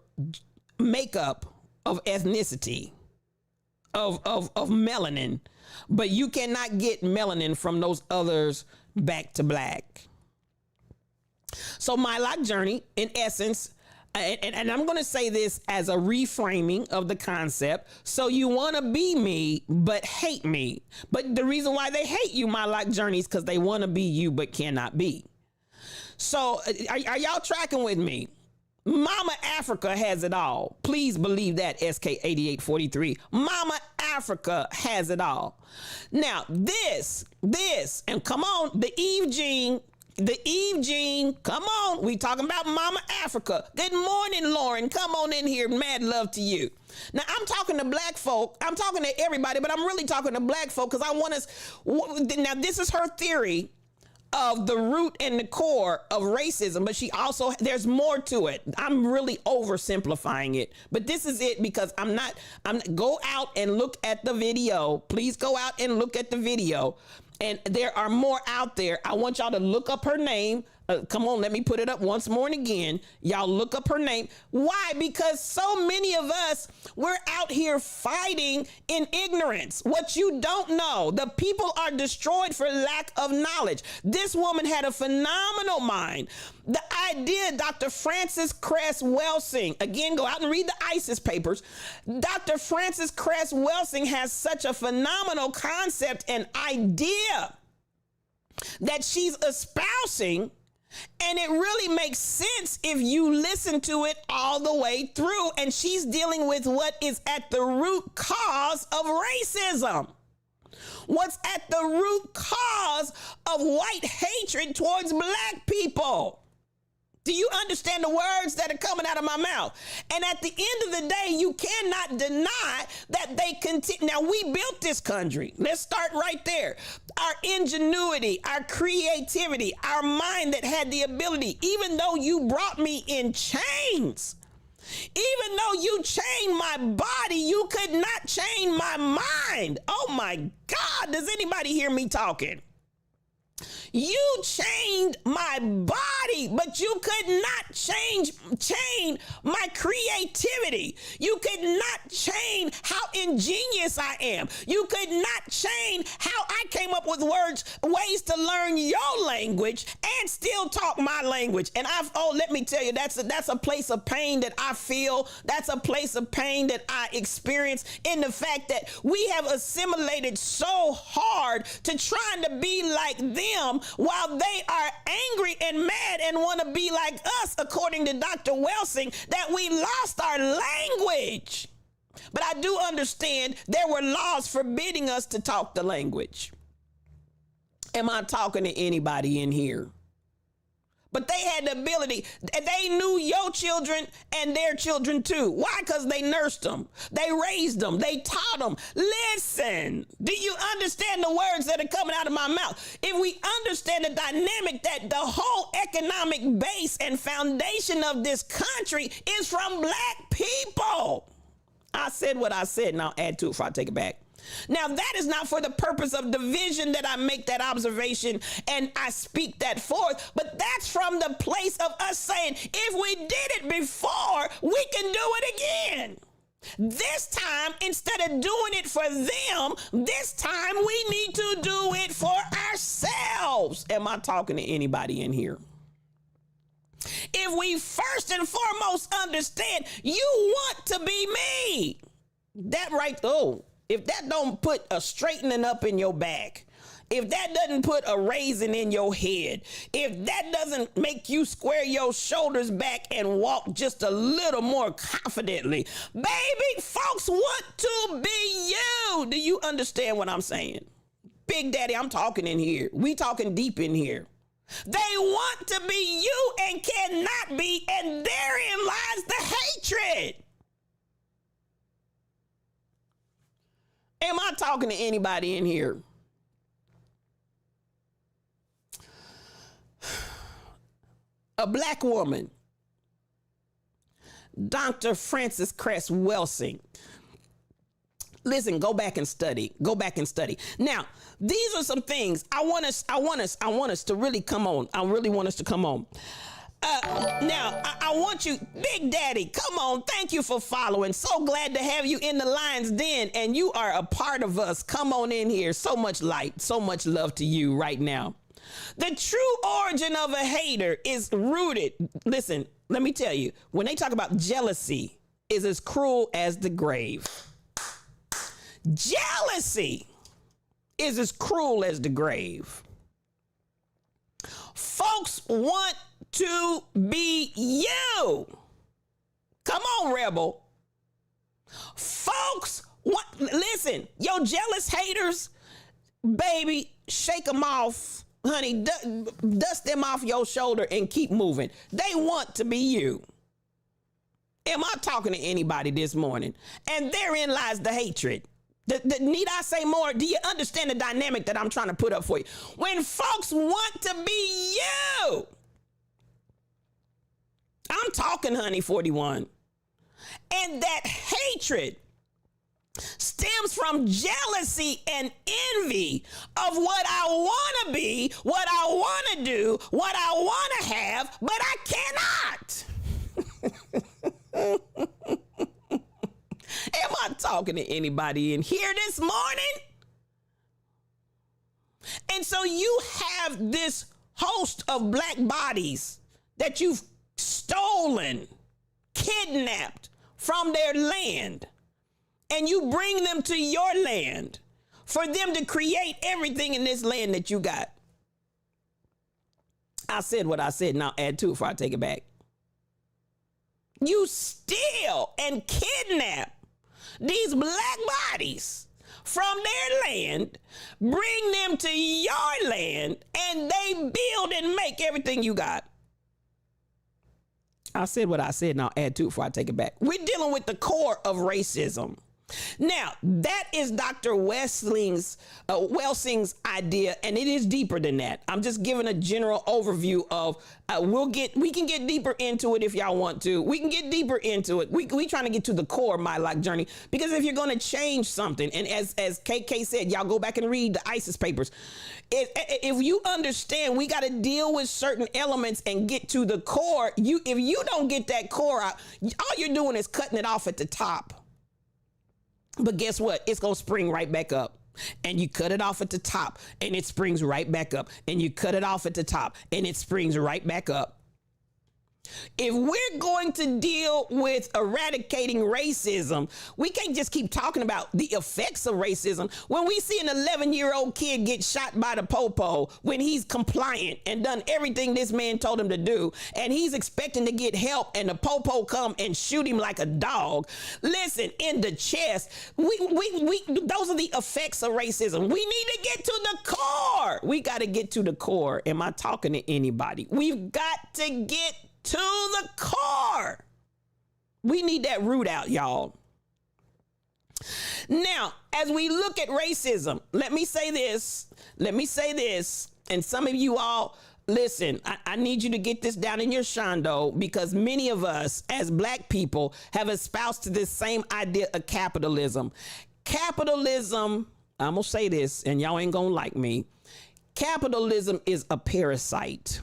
makeup of ethnicity, of melanin, but you cannot get melanin from those others back to black. So my life journey, in essence, and I'm going to say this as a reframing of the concept. So you want to be me, but hate me. But the reason why they hate you, my life journey, is because they want to be you, but cannot be. So are y'all tracking with me? Mama Africa has it all. Please believe that, SK8843. Mama Africa has it all. Now, this, and come on, the Eve gene, come on. We talking about Mama Africa. Good morning, Lauren. Come on in here. Mad love to you. Now, I'm talking to black folk. I'm talking to everybody, but I'm really talking to black folk because I want us. Now, this is her theory of the root and the core of racism, but she also, there's more to it. I'm really oversimplifying it, but this is it because go out and look at the video. Please go out and look at the video. And there are more out there. I want y'all to look up her name. Come on, let me put it up once more and again. Y'all look up her name. Why? Because so many of us, we're out here fighting in ignorance. What you don't know, the people are destroyed for lack of knowledge. This woman had a phenomenal mind. The idea, Dr. Frances Cress Welsing, again, go out and read the ISIS papers. Dr. Frances Cress Welsing has such a phenomenal concept and idea that she's espousing. And it really makes sense if you listen to it all the way through. And she's dealing with what is at the root cause of racism. What's at the root cause of white hatred towards black people. Do you understand the words that are coming out of my mouth? And at the end of the day, you cannot deny that they continue. Now, we built this country. Let's start right there. Our ingenuity, our creativity, our mind that had the ability, even though you brought me in chains, even though you chained my body, you could not chain my mind. Oh my God, does anybody hear me talking? You chained my body, but you could not chain my creativity. You could not chain how ingenious I am. You could not chain how I came up with ways to learn your language and still talk my language. And let me tell you, that's a place of pain that I feel. That's a place of pain that I experience in the fact that we have assimilated so hard to trying to be like them while they are angry and mad and want to be like us, according to Dr. Welsing, that we lost our language. But I do understand there were laws forbidding us to talk the language. Am I talking to anybody in here? But they had the ability. They knew your children and their children too. Why? Because they nursed them. They raised them. They taught them. Listen, do you understand the words that are coming out of my mouth? If we understand the dynamic that the whole economic base and foundation of this country is from black people. I said what I said, and I'll add to it before I take it back. Now, that is not for the purpose of division that I make that observation and I speak that forth, but that's from the place of us saying, if we did it before, we can do it again. This time, instead of doing it for them, this time we need to do it for ourselves. Am I talking to anybody in here? If we first and foremost understand you want to be me, that right, if that don't put a straightening up in your back, if that doesn't put a raising in your head, if that doesn't make you square your shoulders back and walk just a little more confidently, baby, folks want to be you. Do you understand what I'm saying? Big Daddy, I'm talking in here. We talking deep in here. They want to be you and cannot be, and therein lies the hatred. Am I talking to anybody in here? A black woman, Dr. Frances Cress Welsing. Listen, go back and study. Go back and study. Now, these are some things I want us to really come on. I really want us to come on. Now, I want you, Big Daddy, come on. Thank you for following. So glad to have you in the Lion's Den, and you are a part of us. Come on in here. So much light, so much love to you right now. The true origin of a hater is rooted. Listen, let me tell you, when they talk about jealousy, is as cruel as the grave. Jealousy is as cruel as the grave. Folks want to be you. Come on, rebel. Folks want, listen, your jealous haters, baby, shake them off. Honey, dust them off your shoulder and keep moving. They want to be you. Am I talking to anybody this morning? And therein lies the hatred. Need I say more? Do you understand the dynamic that I'm trying to put up for you? When folks want to be you. I'm talking, honey, 41. And that hatred stems from jealousy and envy of what I want to be, what I want to do, what I want to have, but I cannot. Am I talking to anybody in here this morning? And so you have this host of black bodies that you've stolen, kidnapped from their land, and you bring them to your land for them to create everything in this land that you got. I said what I said, now add to it before I take it back. You steal and kidnap these black bodies from their land, bring them to your land, and they build and make everything you got. I said what I said, now add to it before I take it back. We're dealing with the core of racism. Now, that is Dr. Welsing's idea, and it is deeper than that. I'm just giving a general overview of, we can get deeper into it if y'all want to. We can get deeper into it. We trying to get to the core of my life journey, because if you're going to change something, and as KK said, y'all go back and read the ISIS papers. If you understand, we got to deal with certain elements and get to the core. If you don't get that core out, all you're doing is cutting it off at the top. But guess what? It's going to spring right back up. And you cut it off at the top and it springs right back up. And you cut it off at the top and it springs right back up. If we're going to deal with eradicating racism, we can't just keep talking about the effects of racism. When we see an 11-year-old kid get shot by the popo when he's compliant and done everything this man told him to do, and he's expecting to get help, and the popo come and shoot him like a dog, listen, in the chest, those are the effects of racism. We need to get to the core. We got to get to the core. Am I talking to anybody? We've got to get to the core. We need that root out, y'all. Now, as we look at racism, let me say this, and some of you all, listen, I need you to get this down in your shondo, because many of us as black people have espoused to this same idea of capitalism. Capitalism, I'm gonna say this, and y'all ain't gonna like me. Capitalism is a parasite.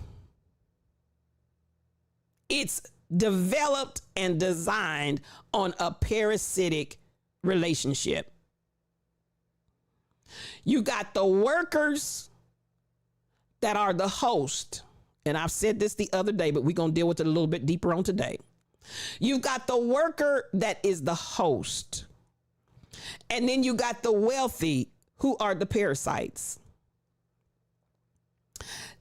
It's developed and designed on a parasitic relationship. You got the workers that are the host. And I've said this the other day, but we're going to deal with it a little bit deeper on today. You've got the worker that is the host. And then you got the wealthy who are the parasites.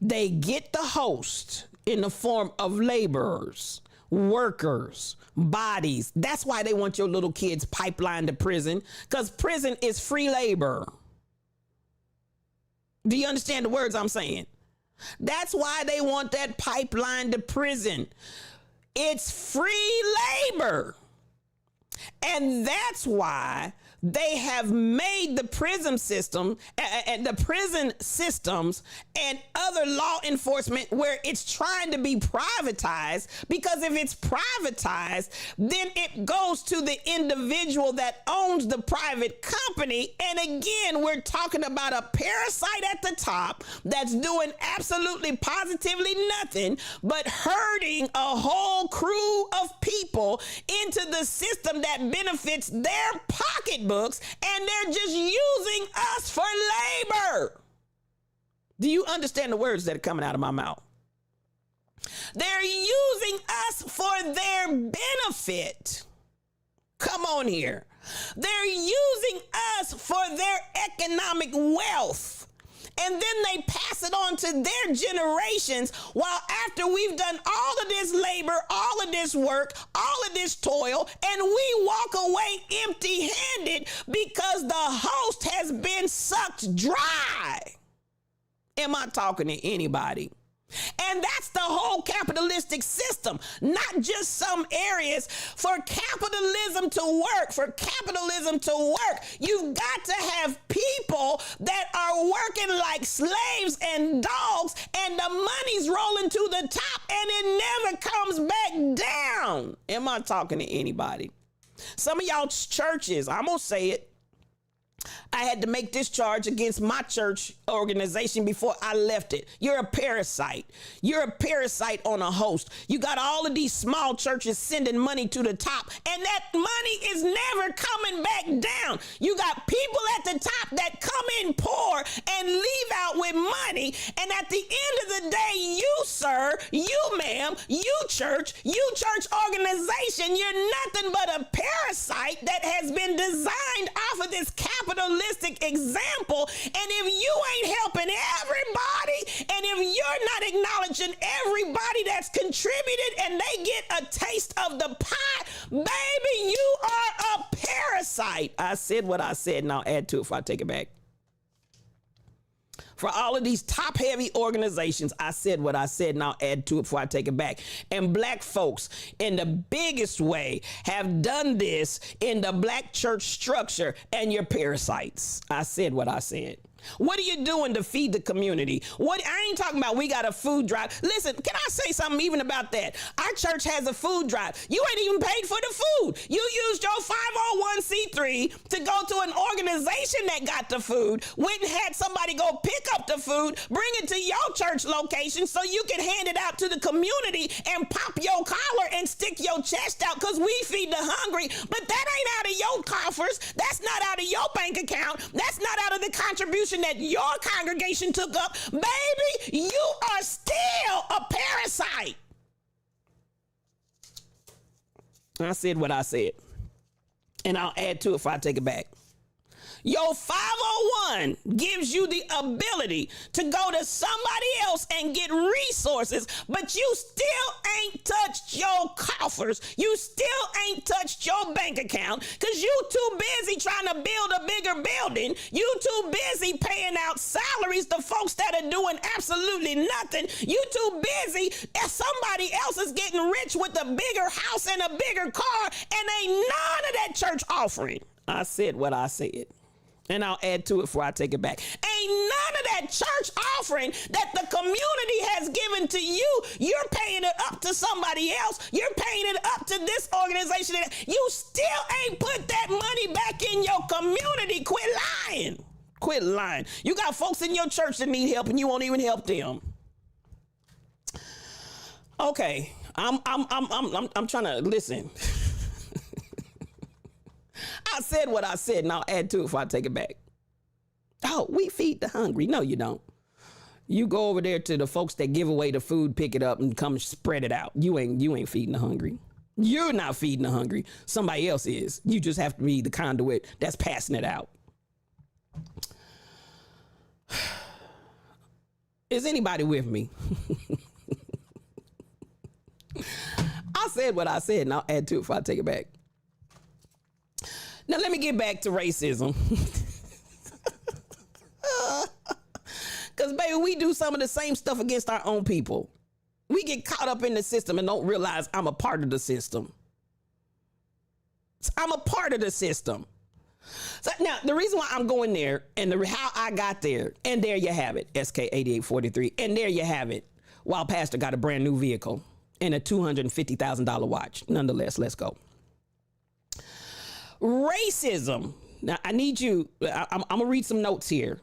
They get the host in the form of laborers, workers, bodies. That's why they want your little kids pipelined to prison, because prison is free labor. Do you understand the words I'm saying? That's why they want that pipeline to prison. It's free labor. And that's why they have made the prison system and the prison systems and other law enforcement where it's trying to be privatized, because if it's privatized, then it goes to the individual that owns the private company. And again, we're talking about a parasite at the top that's doing absolutely positively nothing but herding a whole crew of people into the system that benefits their pocketbooks, and they're just using us for labor. Do you understand the words that are coming out of my mouth? They're using us for their benefit. Come on here. They're using us for their economic wealth. And then they pass it on to their generations, while after we've done all of this labor, all of this work, all of this toil, and we walk away empty-handed because the host has been sucked dry. Am I talking to anybody? And that's the whole capitalistic system, not just some areas. For capitalism to work, you've got to have people that are working like slaves and dogs, and the money's rolling to the top and it never comes back down. Am I talking to anybody? Some of y'all churches, I'm going to say it, I had to make this charge against my church organization before I left it. You're a parasite. You're a parasite on a host. You got all of these small churches sending money to the top, and that money is never coming back down. You got people at the top that come in poor and leave out with money, and at the end of the day, you, sir, you, ma'am, you church organization, you're nothing but a parasite that has been designed off of this capitalistic example. And if you ain't helping everybody, and if you're not acknowledging everybody that's contributed and they get a taste of the pot, baby, you are a parasite. I said what I said, and I'll add to it if I take it back. For all of these top heavy organizations, I said what I said, and I'll add to it before I take it back. And black folks, in the biggest way, have done this in the black church structure, and you're parasites. I said what I said. What are you doing to feed the community? I ain't talking about we got a food drive. Listen, can I say something even about that? Our church has a food drive. You ain't even paid for the food. You used your 501c3 to go to an organization that got the food, went and had somebody go pick up the food, bring it to your church location so you can hand it out to the community and pop your collar and stick your chest out because we feed the hungry. But that ain't out of your coffers. That's not out of your bank account. That's not out of the contribution that your congregation took up. Baby, you are still a parasite. I said what I said, and I'll add to it if I take it back. Your 501 gives you the ability to go to somebody else and get resources, but you still ain't touched your coffers. You still ain't touched your bank account because you too busy trying to build a bigger building. You too busy paying out salaries to folks that are doing absolutely nothing. You too busy as somebody else is getting rich with a bigger house and a bigger car, and ain't none of that church offering. I said what I said, and I'll add to it before I take it back. Ain't none of that church offering that the community has given to you. You're paying it up to somebody else. You're paying it up to this organization. You still ain't put that money back in your community. Quit lying. Quit lying. You got folks in your church that need help and you won't even help them. Okay, I'm trying to listen. I said what I said, and I'll add to it if I take it back. Oh, we feed the hungry. No, you don't. You go over there to the folks that give away the food, pick it up, and come spread it out. You ain't feeding the hungry. You're not feeding the hungry. Somebody else is. You just have to be the conduit that's passing it out. Is anybody with me? I said what I said, and I'll add to it if I take it back. Now, let me get back to racism. Because, baby, we we do some of the same stuff against our own people. We get caught up in the system and don't realize I'm a part of the system. I'm a part of the system. So now, the reason why I'm going there and how I got there, and there you have it, SK8843, and there you have it. Wild Pastor got a brand new vehicle and a $250,000 watch. Nonetheless, let's go. Racism. Now, I need you, I'm going to read some notes here.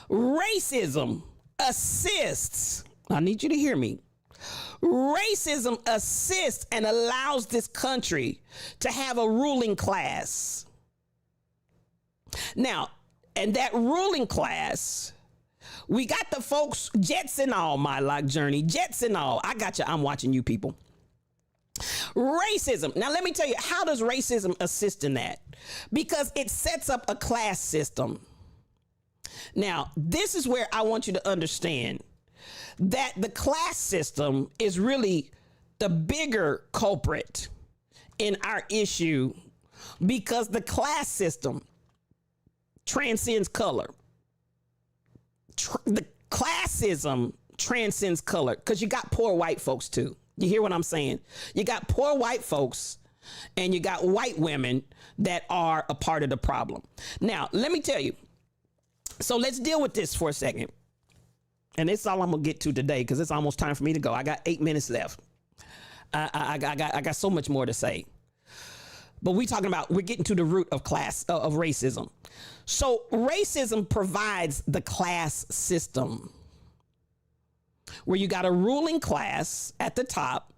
Racism assists, I need you to hear me. Racism assists and allows this country to have a ruling class. Now, and that ruling class, we got the folks, jets and all, my life journey, jets and all. I got you. I'm watching you people. Racism. Now, let me tell you, how does racism assist in that? Because it sets up a class system. Now, this is where I want you to understand that the class system is really the bigger culprit in our issue, because the class system transcends color. The classism transcends color, because you got poor white folks too. You hear what I'm saying? You got poor white folks and you got white women that are a part of the problem. Now, let me tell you. So let's deal with this for a second. And it's all I'm going to get to today, because it's almost time for me to go. I got 8 minutes left. I got so much more to say. But we're getting to the root of of racism. So racism provides the class system where you got a ruling class at the top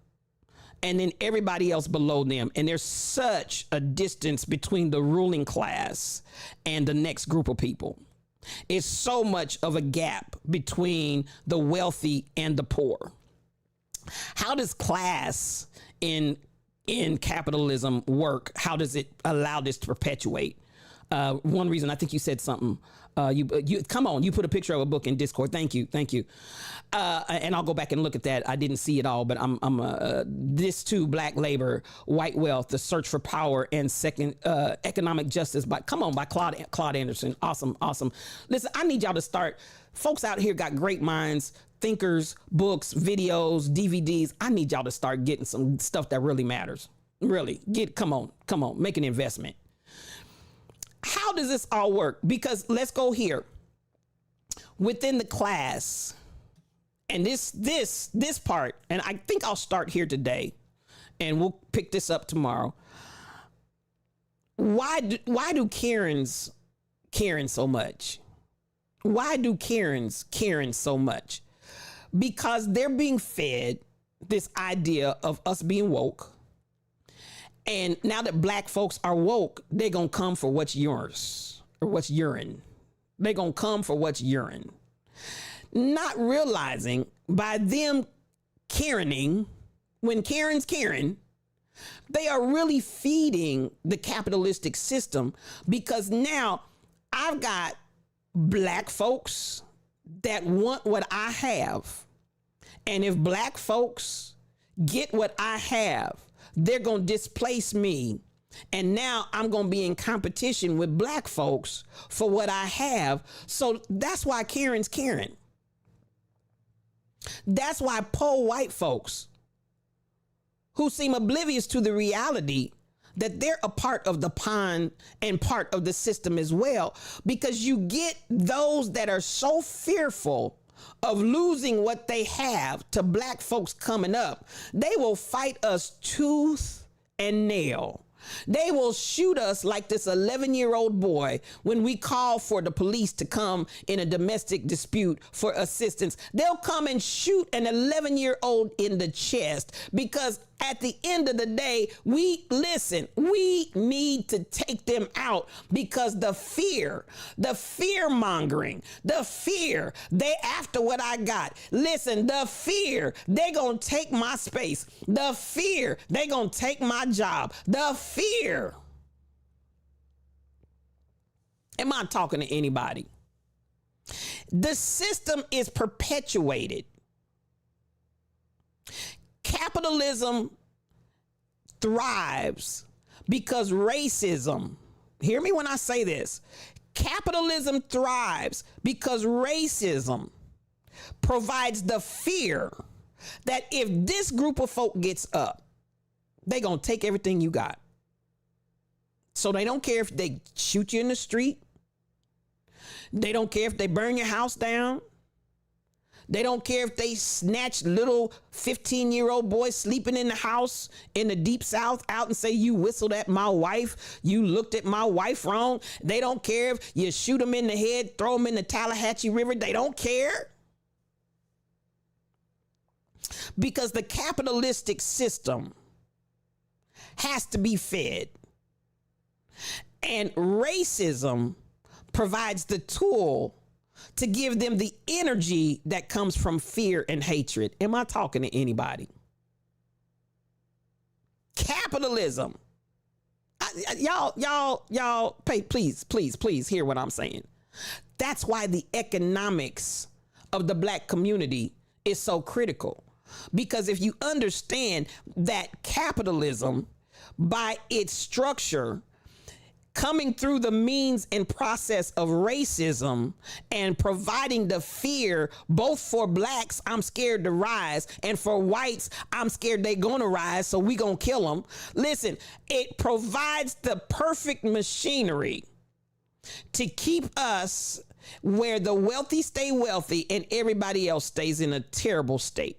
and then everybody else below them. And there's such a distance between the ruling class and the next group of people. It's so much of a gap between the wealthy and the poor. How does class in capitalism work? How does it allow this to perpetuate? One reason, I think you said something. You come on, you put a picture of a book in Discord. Thank you. And I'll go back and look at that. I didn't see it all, but I'm this too, Black Labor, White Wealth, The Search for Power and Economic Justice by Claude Anderson. Awesome. Listen, I need y'all to start. Folks out here got great minds, thinkers, books, videos, DVDs. I need y'all to start getting some stuff that really matters. Really, come on, make an investment. How does this all work? Because let's go here. Within the class, and this part, and I think I'll start here today, and we'll pick this up tomorrow. Why do Karens Karen so much? Why do Karens Karen so much? Because they're being fed this idea of us being woke. And now that black folks are woke, they're going to come for what's yours or what's urine. They're going to come for what's urine. Not realizing by them Karening, when Karen's Karen, they are really feeding the capitalistic system, because now I've got black folks that want what I have. And if black folks get what I have, they're going to displace me. And now I'm going to be in competition with black folks for what I have. So that's why Karen's Karen. That's why poor white folks who seem oblivious to the reality that they're a part of the pond and part of the system as well, because you get those that are so fearful of losing what they have to black folks coming up. They will fight us tooth and nail. They will shoot us like this 11-year-old boy when we call for the police to come in a domestic dispute for assistance. They'll come and shoot an 11-year-old in the chest, because at the end of the day, we need to take them out, because the fear mongering, the fear, they after what I got. Listen, the fear, they gonna take my space. The fear, they gonna take my job. The fear. Am I talking to anybody? The system is perpetuated. Capitalism thrives because racism, hear me when I say this, capitalism thrives because racism provides the fear that if this group of folk gets up, they gonna take everything you got. So they don't care if they shoot you in the street. They don't care if they burn your house down. They don't care if they snatch little 15-year-old boys sleeping in the house in the deep South out and say, you whistled at my wife. You looked at my wife wrong. They don't care if you shoot them in the head, throw them in the Tallahatchie River. They don't care. Because the capitalistic system has to be fed. And racism provides the tool to give them the energy that comes from fear and hatred. Am I talking to anybody? Capitalism. Y'all pay, please hear what I'm saying. That's why the economics of the black community is so critical. Because if you understand that capitalism, by its structure, coming through the means and process of racism and providing the fear, both for blacks, I'm scared to rise, and for whites, I'm scared they gonna rise, so we gonna kill them. Listen, it provides the perfect machinery to keep us where the wealthy stay wealthy and everybody else stays in a terrible state.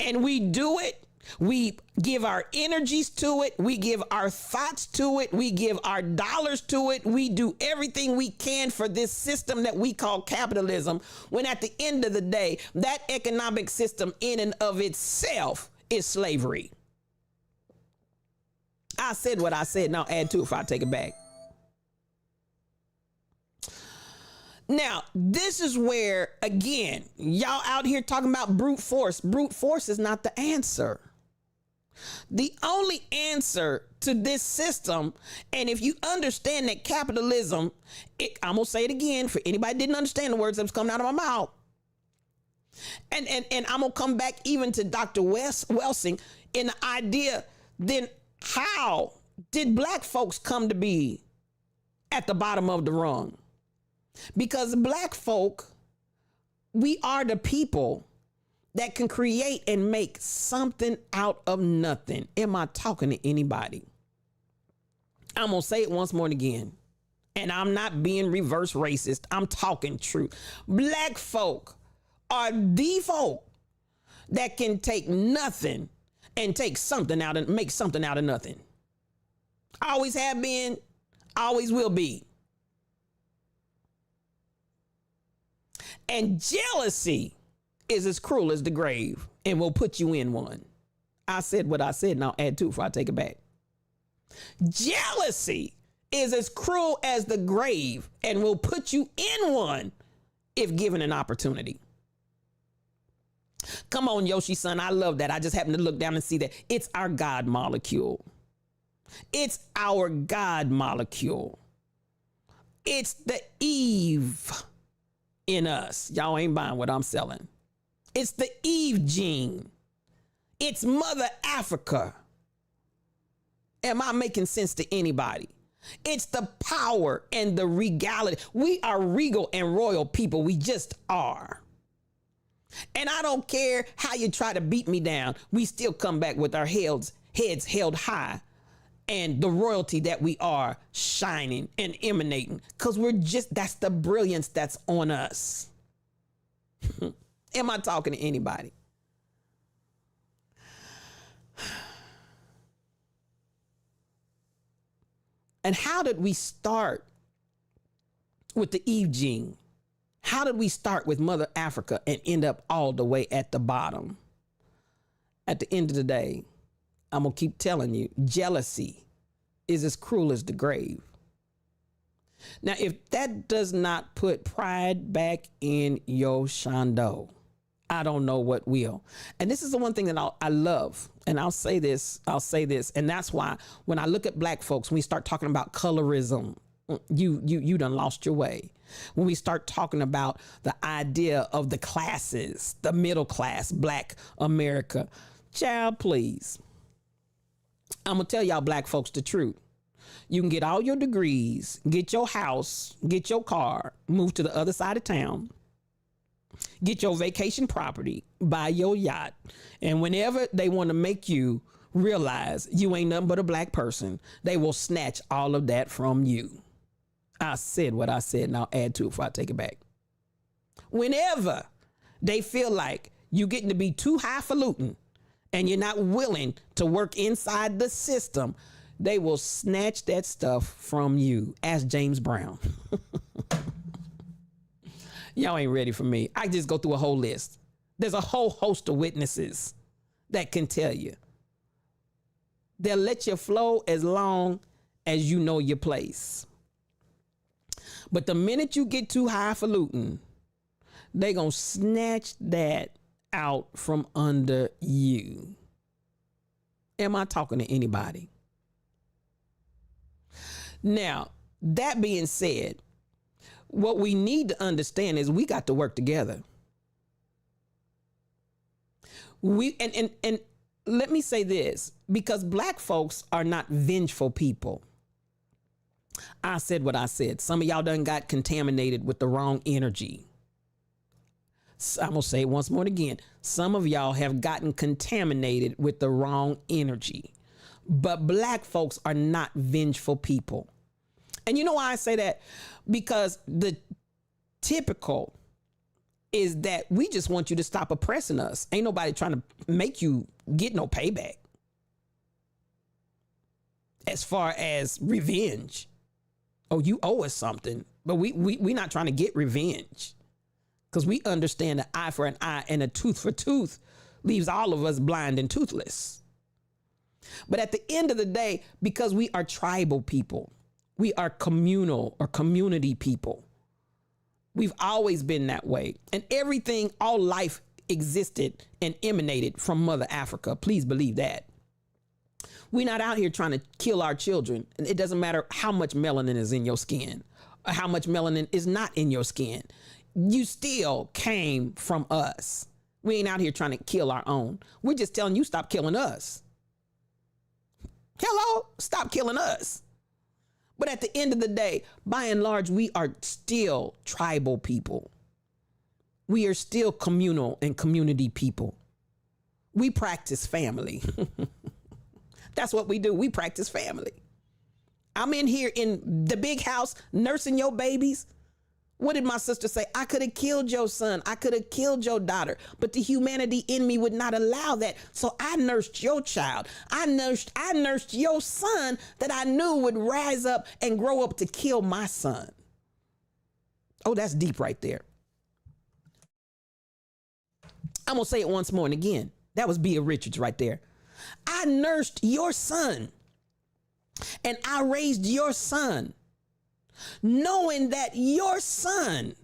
And we do it. We give our energies to it. We give our thoughts to it. We give our dollars to it. We do everything we can for this system that we call capitalism, when at the end of the day, that economic system in and of itself is slavery. I said what I said. Now add to it if I take it back. Now, this is where, again, y'all out here talking about brute force. Brute force is not the answer. The only answer to this system, and if you understand that capitalism, I'm going to say it again for anybody who didn't understand the words that was coming out of my mouth. And I'm going to come back even to Dr. Welsing in the idea, then how did black folks come to be at the bottom of the rung? Because black folk, we are the people that can create and make something out of nothing. Am I talking to anybody? I'm going to say it once more again. And I'm not being reverse racist. I'm talking truth. Black folk are the folk that can take nothing and take something out and make something out of nothing. Always have been, always will be. And jealousy is as cruel as the grave and will put you in one. I said what I said, and I'll add to it before I take it back. Jealousy is as cruel as the grave and will put you in one if given an opportunity. Come on, Yoshi son, I love that. I just happened to look down and see that it's our God molecule. It's our God molecule. It's the Eve in us. Y'all ain't buying what I'm selling. It's the Eve gene. It's Mother Africa. Am I making sense to anybody? It's the power and the regality. We are regal and royal people. We just are. And I don't care how you try to beat me down. We still come back with our heads held high and the royalty that we are shining and emanating, because that's the brilliance that's on us. Am I talking to anybody? And how did we start with the Eve gene? How did we start with Mother Africa and end up all the way at the bottom? At the end of the day, I'm going to keep telling you, jealousy is as cruel as the grave. Now, if that does not put pride back in your shondo, I don't know what will. And this is the one thing that I love. And I'll say this. And that's why when I look at black folks, when we start talking about colorism, you done lost your way. When we start talking about the idea of the classes, the middle class, black America, child, please. I'm going to tell y'all black folks the truth. You can get all your degrees, get your house, get your car, move to the other side of town. get your vacation property, buy your yacht. And whenever they want to make you realize you ain't nothing but a black person, they will snatch all of that from you. I said what I said, and I'll add to it before I take it back. Whenever they feel like you're getting to be too highfalutin and you're not willing to work inside the system, they will snatch that stuff from you. Ask James Brown. Y'all ain't ready for me. I just go through a whole list. There's a whole host of witnesses that can tell you. They'll let you flow as long as you know your place. But the minute you get too highfalutin, they gonna snatch that out from under you. Am I talking to anybody? Now, that being said, what we need to understand is we got to work together. And let me say this, because black folks are not vengeful people. I said what I said. Some of y'all done got contaminated with the wrong energy. I'm going to say it once more again. Some of y'all have gotten contaminated with the wrong energy. But black folks are not vengeful people. And you know why I say that? Because the typical is that we just want you to stop oppressing us. Ain't nobody trying to make you get no payback. As far as revenge. Oh, you owe us something. But we not trying to get revenge. Because we understand an eye for an eye and a tooth for tooth leaves all of us blind and toothless. But at the end of the day, because we are tribal people, we are communal or community people. We've always been that way. And everything, all life existed and emanated from Mother Africa. Please believe that. We're not out here trying to kill our children. And it doesn't matter how much melanin is in your skin or how much melanin is not in your skin. You still came from us. We ain't out here trying to kill our own. We're just telling you, stop killing us. Hello? Stop killing us. But at the end of the day, by and large, we are still tribal people. We are still communal and community people. We practice family. That's what we do. We practice family. I'm in here in the big house nursing your babies. What did my sister say? I could have killed your son. I could have killed your daughter, but the humanity in me would not allow that. So I nursed your child. I nursed your son that I knew would rise up and grow up to kill my son. Oh, that's deep right there. I'm going to say it once more and again. That was Bea Richards right there. I nursed your son and I raised your son, knowing that your son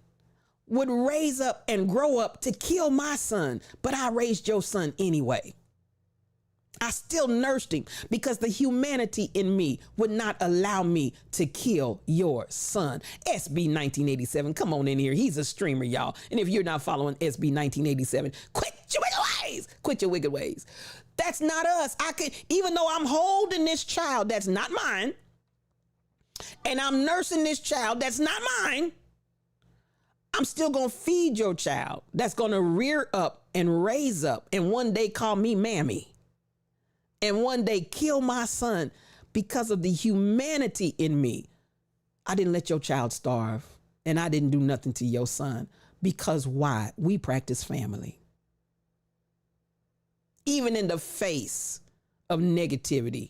would raise up and grow up to kill my son, but I raised your son anyway. I still nursed him because the humanity in me would not allow me to kill your son. SB 1987, come on in here. He's a streamer, y'all. And if you're not following SB 1987, quit your wicked ways. Quit your wicked ways. That's not us. Even though I'm holding this child that's not mine, and I'm nursing this child that's not mine, I'm still going to feed your child that's going to rear up and raise up and one day call me mammy and one day kill my son because of the humanity in me. I didn't let your child starve and I didn't do nothing to your son because why? We practice family. Even in the face of negativity,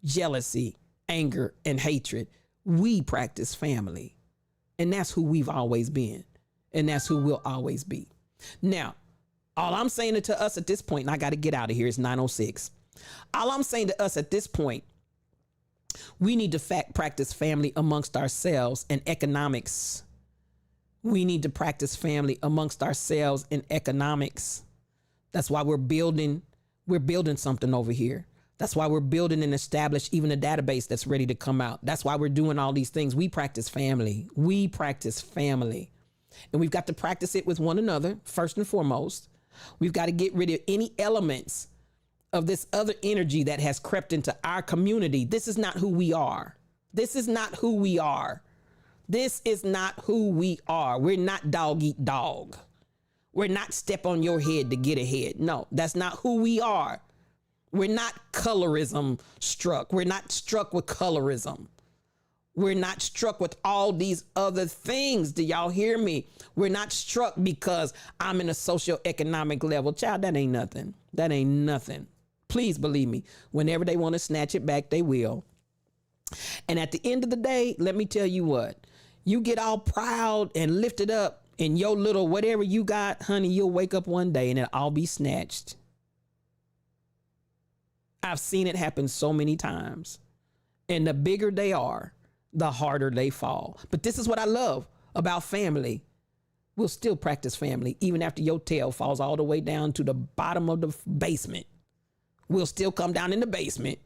jealousy, anger, and hatred, we practice family. And that's who we've always been. And that's who we'll always be. Now, all I'm saying to us at this point, and I got to get out of here, it's 9:06. All I'm saying to us at this point, we need to practice family amongst ourselves and economics. We need to practice family amongst ourselves in economics. That's why we're building something over here. That's why we're building and establish even a database that's ready to come out. That's why we're doing all these things. We practice family. We practice family. And we've got to practice it with one another, first and foremost. We've got to get rid of any elements of this other energy that has crept into our community. This is not who we are. This is not who we are. This is not who we are. We're not dog eat dog. We're not step on your head to get ahead. No, that's not who we are. We're not colorism struck. We're not struck with colorism. We're not struck with all these other things. Do y'all hear me? We're not struck because I'm in a socioeconomic level. Child, that ain't nothing. That ain't nothing. Please believe me. Whenever they want to snatch it back, they will. And at the end of the day, let me tell you what. You get all proud and lifted up in your little whatever you got, honey, you'll wake up one day and it'll all be snatched. I've seen it happen so many times. And the bigger they are, the harder they fall. But this is what I love about family. We'll still practice family even after your tail falls all the way down to the bottom of the basement. We'll still come down in the basement,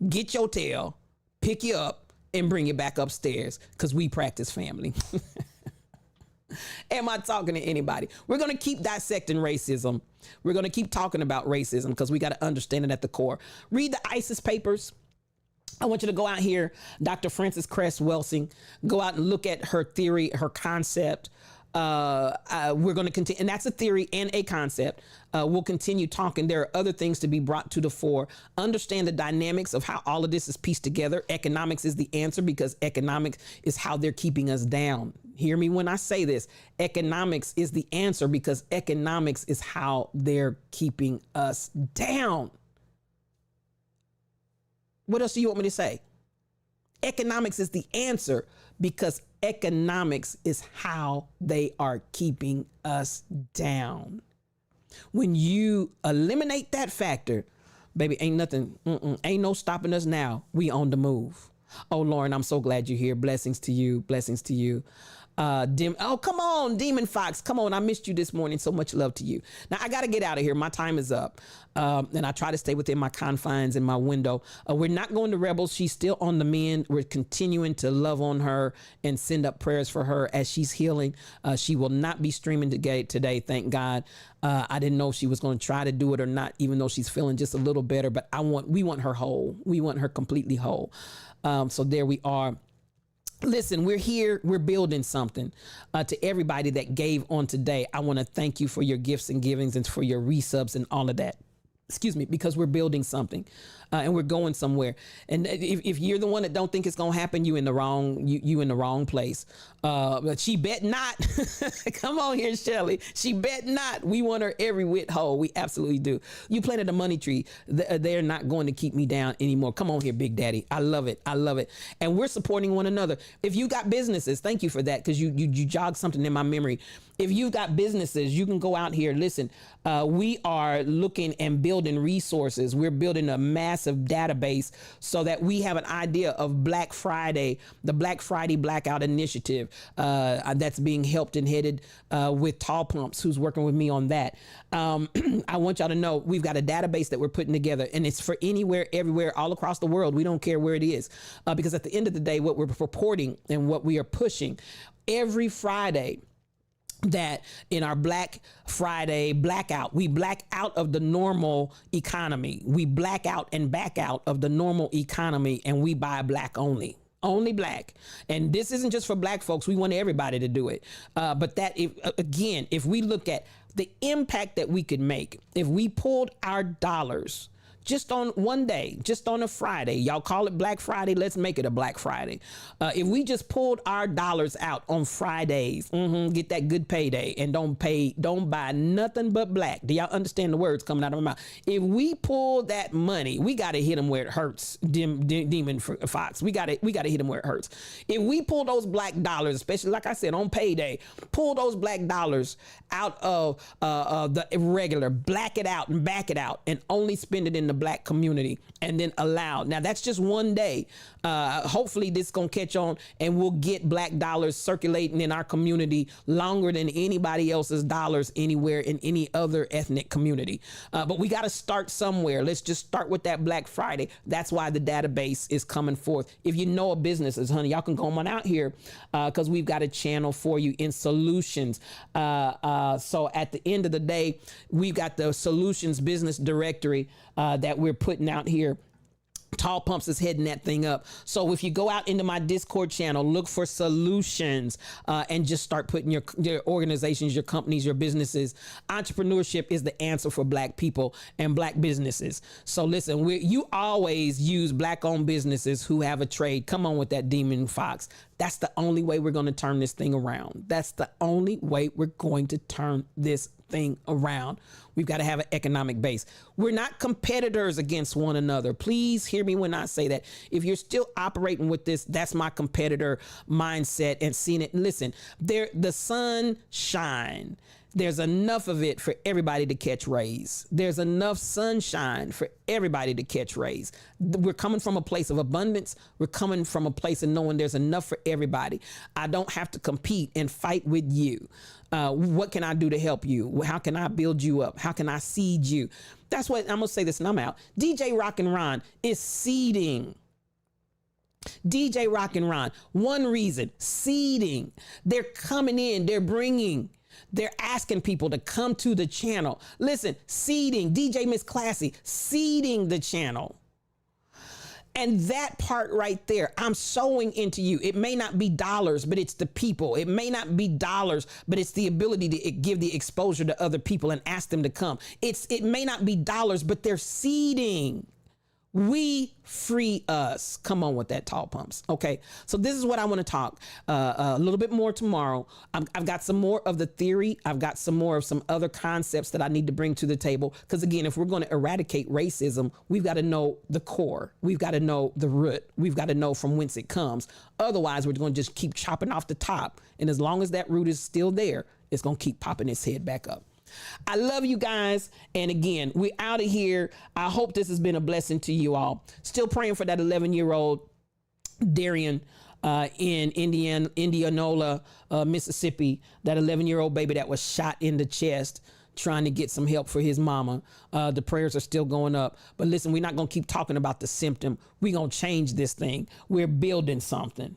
get your tail, pick you up, and bring you back upstairs because we practice family. Am I talking to anybody? We're going to keep dissecting racism. We're going to keep talking about racism because we got to understand it at the core. Read the ISIS papers. I want you to go out here, Dr. Frances Cress Welsing, go out and look at her theory, her concept. We're going to continue, and that's a theory and a concept. We'll continue talking. There are other things to be brought to the fore. Understand the dynamics of how all of this is pieced together. Economics is the answer because economics is how they're keeping us down. Hear me when I say this. Economics is the answer because economics is how they're keeping us down. What else do you want me to say? Economics is the answer because economics is how they are keeping us down. When you eliminate that factor, baby, ain't nothing, ain't no stopping us now. We on the move. Oh, Lauren, I'm so glad you're here. Blessings to you. Blessings to you. Oh, come on, Demon Fox. Come on. I missed you this morning. So much love to you. Now, I got to get out of here. My time is up. And I try to stay within my confines and my window. We're not going to Rebels. She's still on the mend. We're continuing to love on her and send up prayers for her as she's healing. She will not be streaming today. Thank God. I didn't know if she was going to try to do it or not, even though she's feeling just a little better. But we want her whole. We want her completely whole. So there we are. Listen, we're here. We're building something. To everybody that gave on today, I want to thank you for your gifts and givings and for your resubs and all of that. Excuse me, because we're building something and we're going somewhere. And if you're the one that don't think it's going to happen, you in the wrong place. But she bet not. Come on here, Shelly. She bet not. We want her every whit whole. We absolutely do. You planted a money tree. They're not going to keep me down anymore. Come on here, Big Daddy. I love it. I love it. And we're supporting one another. If you got businesses, thank you for that because you jogged something in my memory. If you've got businesses, you can go out here. Listen, we are looking and building resources. We're building a massive database so that we have an idea of Black Friday, the Black Friday Blackout Initiative that's being helped and headed with Tall Pumps, who's working with me on that. I want y'all to know we've got a database that we're putting together and it's for anywhere, everywhere, all across the world. We don't care where it is because at the end of the day, what we're reporting and what we are pushing every Friday, that in our Black Friday blackout, we black out of the normal economy. We black out and back out of the normal economy and we buy black only. Only black. And this isn't just for black folks. We want everybody to do it. But that, if we look at the impact that we could make, if we pulled our dollars just on one day, just on a Friday, y'all call it Black Friday, let's make it a Black Friday. If we just pulled our dollars out on Fridays, get that good payday and don't buy nothing but black. Do y'all understand the words coming out of my mouth? If we pull that money, we got to hit them where it hurts, Demon Fox. We got to hit them where it hurts. If we pull those black dollars, especially like I said, on payday, pull those black dollars out of the regular, black it out and back it out and only spend it in the black community and then allow. Now that's just one day. Hopefully this gonna catch on and we'll get black dollars circulating in our community longer than anybody else's dollars anywhere in any other ethnic community. But we got to start somewhere. Let's just start with that Black Friday. That's why the database is coming forth. If you know of businesses, honey, y'all can go on out here because we've got a channel for you in solutions. So at the end of the day, we've got the solutions business directory that we're putting out here. Tall Pumps is heading that thing up. So if you go out into my Discord channel, look for solutions and just start putting your organizations, your companies, your businesses. Entrepreneurship is the answer for Black people and Black businesses. So listen, you always use Black-owned businesses who have a trade. Come on with that, Demon Fox. That's the only way we're going to turn this thing around. That's the only way we're going to turn this thing around. We've got to have an economic base. We're not competitors against one another. Please hear me when I say that. If you're still operating with this, that's my competitor mindset and seeing it. Listen, the sun shine. There's enough of it for everybody to catch rays. There's enough sunshine for everybody to catch rays. We're coming from a place of abundance. We're coming from a place of knowing there's enough for everybody. I don't have to compete and fight with you. What can I do to help you? How can I build you up? How can I seed you? That's what I'm going to say this and I'm out. DJ Rock and Ron is seeding. DJ Rock and Ron, one reason, seeding. They're coming in, they're asking people to come to the channel. Listen, seeding, DJ Miss Classy, seeding the channel. And that part right there, I'm sowing into you. It may not be dollars, but it's the people. It may not be dollars, but it's the ability to give the exposure to other people and ask them to come. It may not be dollars, but they're seeding. We free us. Come on with that, Tall Pumps. Okay. So this is what I want to talk a little bit more tomorrow. I've got some more of the theory. I've got some more of some other concepts that I need to bring to the table. Because again, if we're going to eradicate racism, we've got to know the core. We've got to know the root. We've got to know from whence it comes. Otherwise, we're going to just keep chopping off the top. And as long as that root is still there, it's going to keep popping its head back up. I love you guys. And again, we're out of here. I hope this has been a blessing to you all. Still praying for that 11-year-old Darian in Indianola, Mississippi, that 11-year-old baby that was shot in the chest trying to get some help for his mama. The prayers are still going up. But listen, we're not going to keep talking about the symptom. We're going to change this thing. We're building something.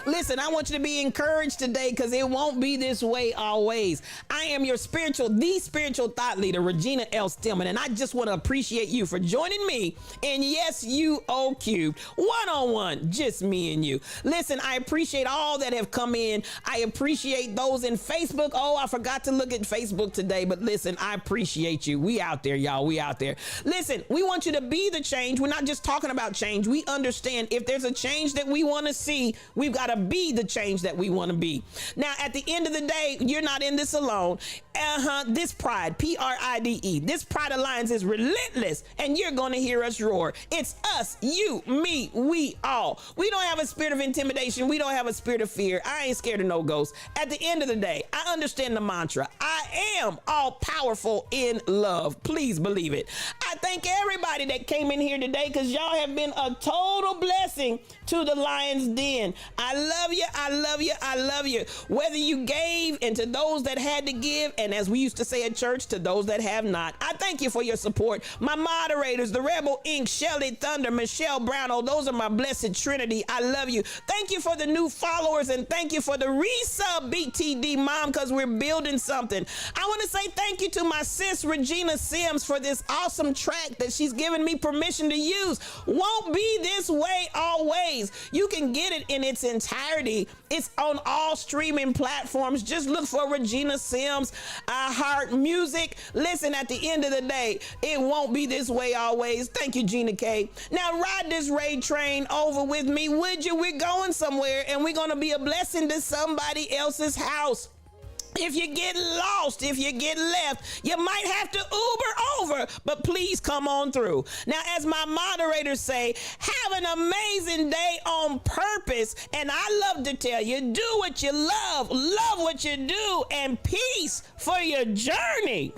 Listen, I want you to be encouraged today because it won't be this way always. I am your the spiritual thought leader, Regina L. Stillman, and I just want to appreciate you for joining me in Yes You O Cubed, one-on-one, just me and you. Listen, I appreciate all that have come in. I appreciate those in Facebook. Oh, I forgot to look at Facebook today, but listen, I appreciate you. We out there, y'all. We out there. Listen, we want you to be the change. We're not just talking about change. We understand if there's a change that we want to see, we've got to be the change that we want to be. Now, at the end of the day, you're not in this alone. This pride, Pride, this Pride Alliance is relentless, and you're going to hear us roar. It's us, you, me, we all. We don't have a spirit of intimidation. We don't have a spirit of fear. I ain't scared of no ghosts. At the end of the day, I understand the mantra. I am all powerful in love. Please believe it. I thank everybody that came in here today because y'all have been a total blessing to the Lion's Den. I love you. I love you. I love you. Whether you gave and to those that had to give, and as we used to say at church, to those that have not, I thank you for your support. My moderators, the Rebel Inc., Shelly Thunder, Michelle Brown, oh, those are my blessed trinity. I love you. Thank you for the new followers, and thank you for the resub BTD Mom, because we're building something. I want to say thank you to my sis Regina Sims for this awesome track that she's given me permission to use. Won't be this way always. You can get it in its entirety. It's on all streaming platforms. Just look for Regina Sims, Heart Music. Listen, at the end of the day, it won't be this way always. Thank you, Gina K. Now ride this raid train over with me, would you? We're going somewhere, and we're going to be a blessing to somebody else's house. If you get lost, if you get left, you might have to Uber over, but please come on through. Now, as my moderators say, have an amazing day on purpose. And I love to tell you, do what you love what you do, and peace for your journey.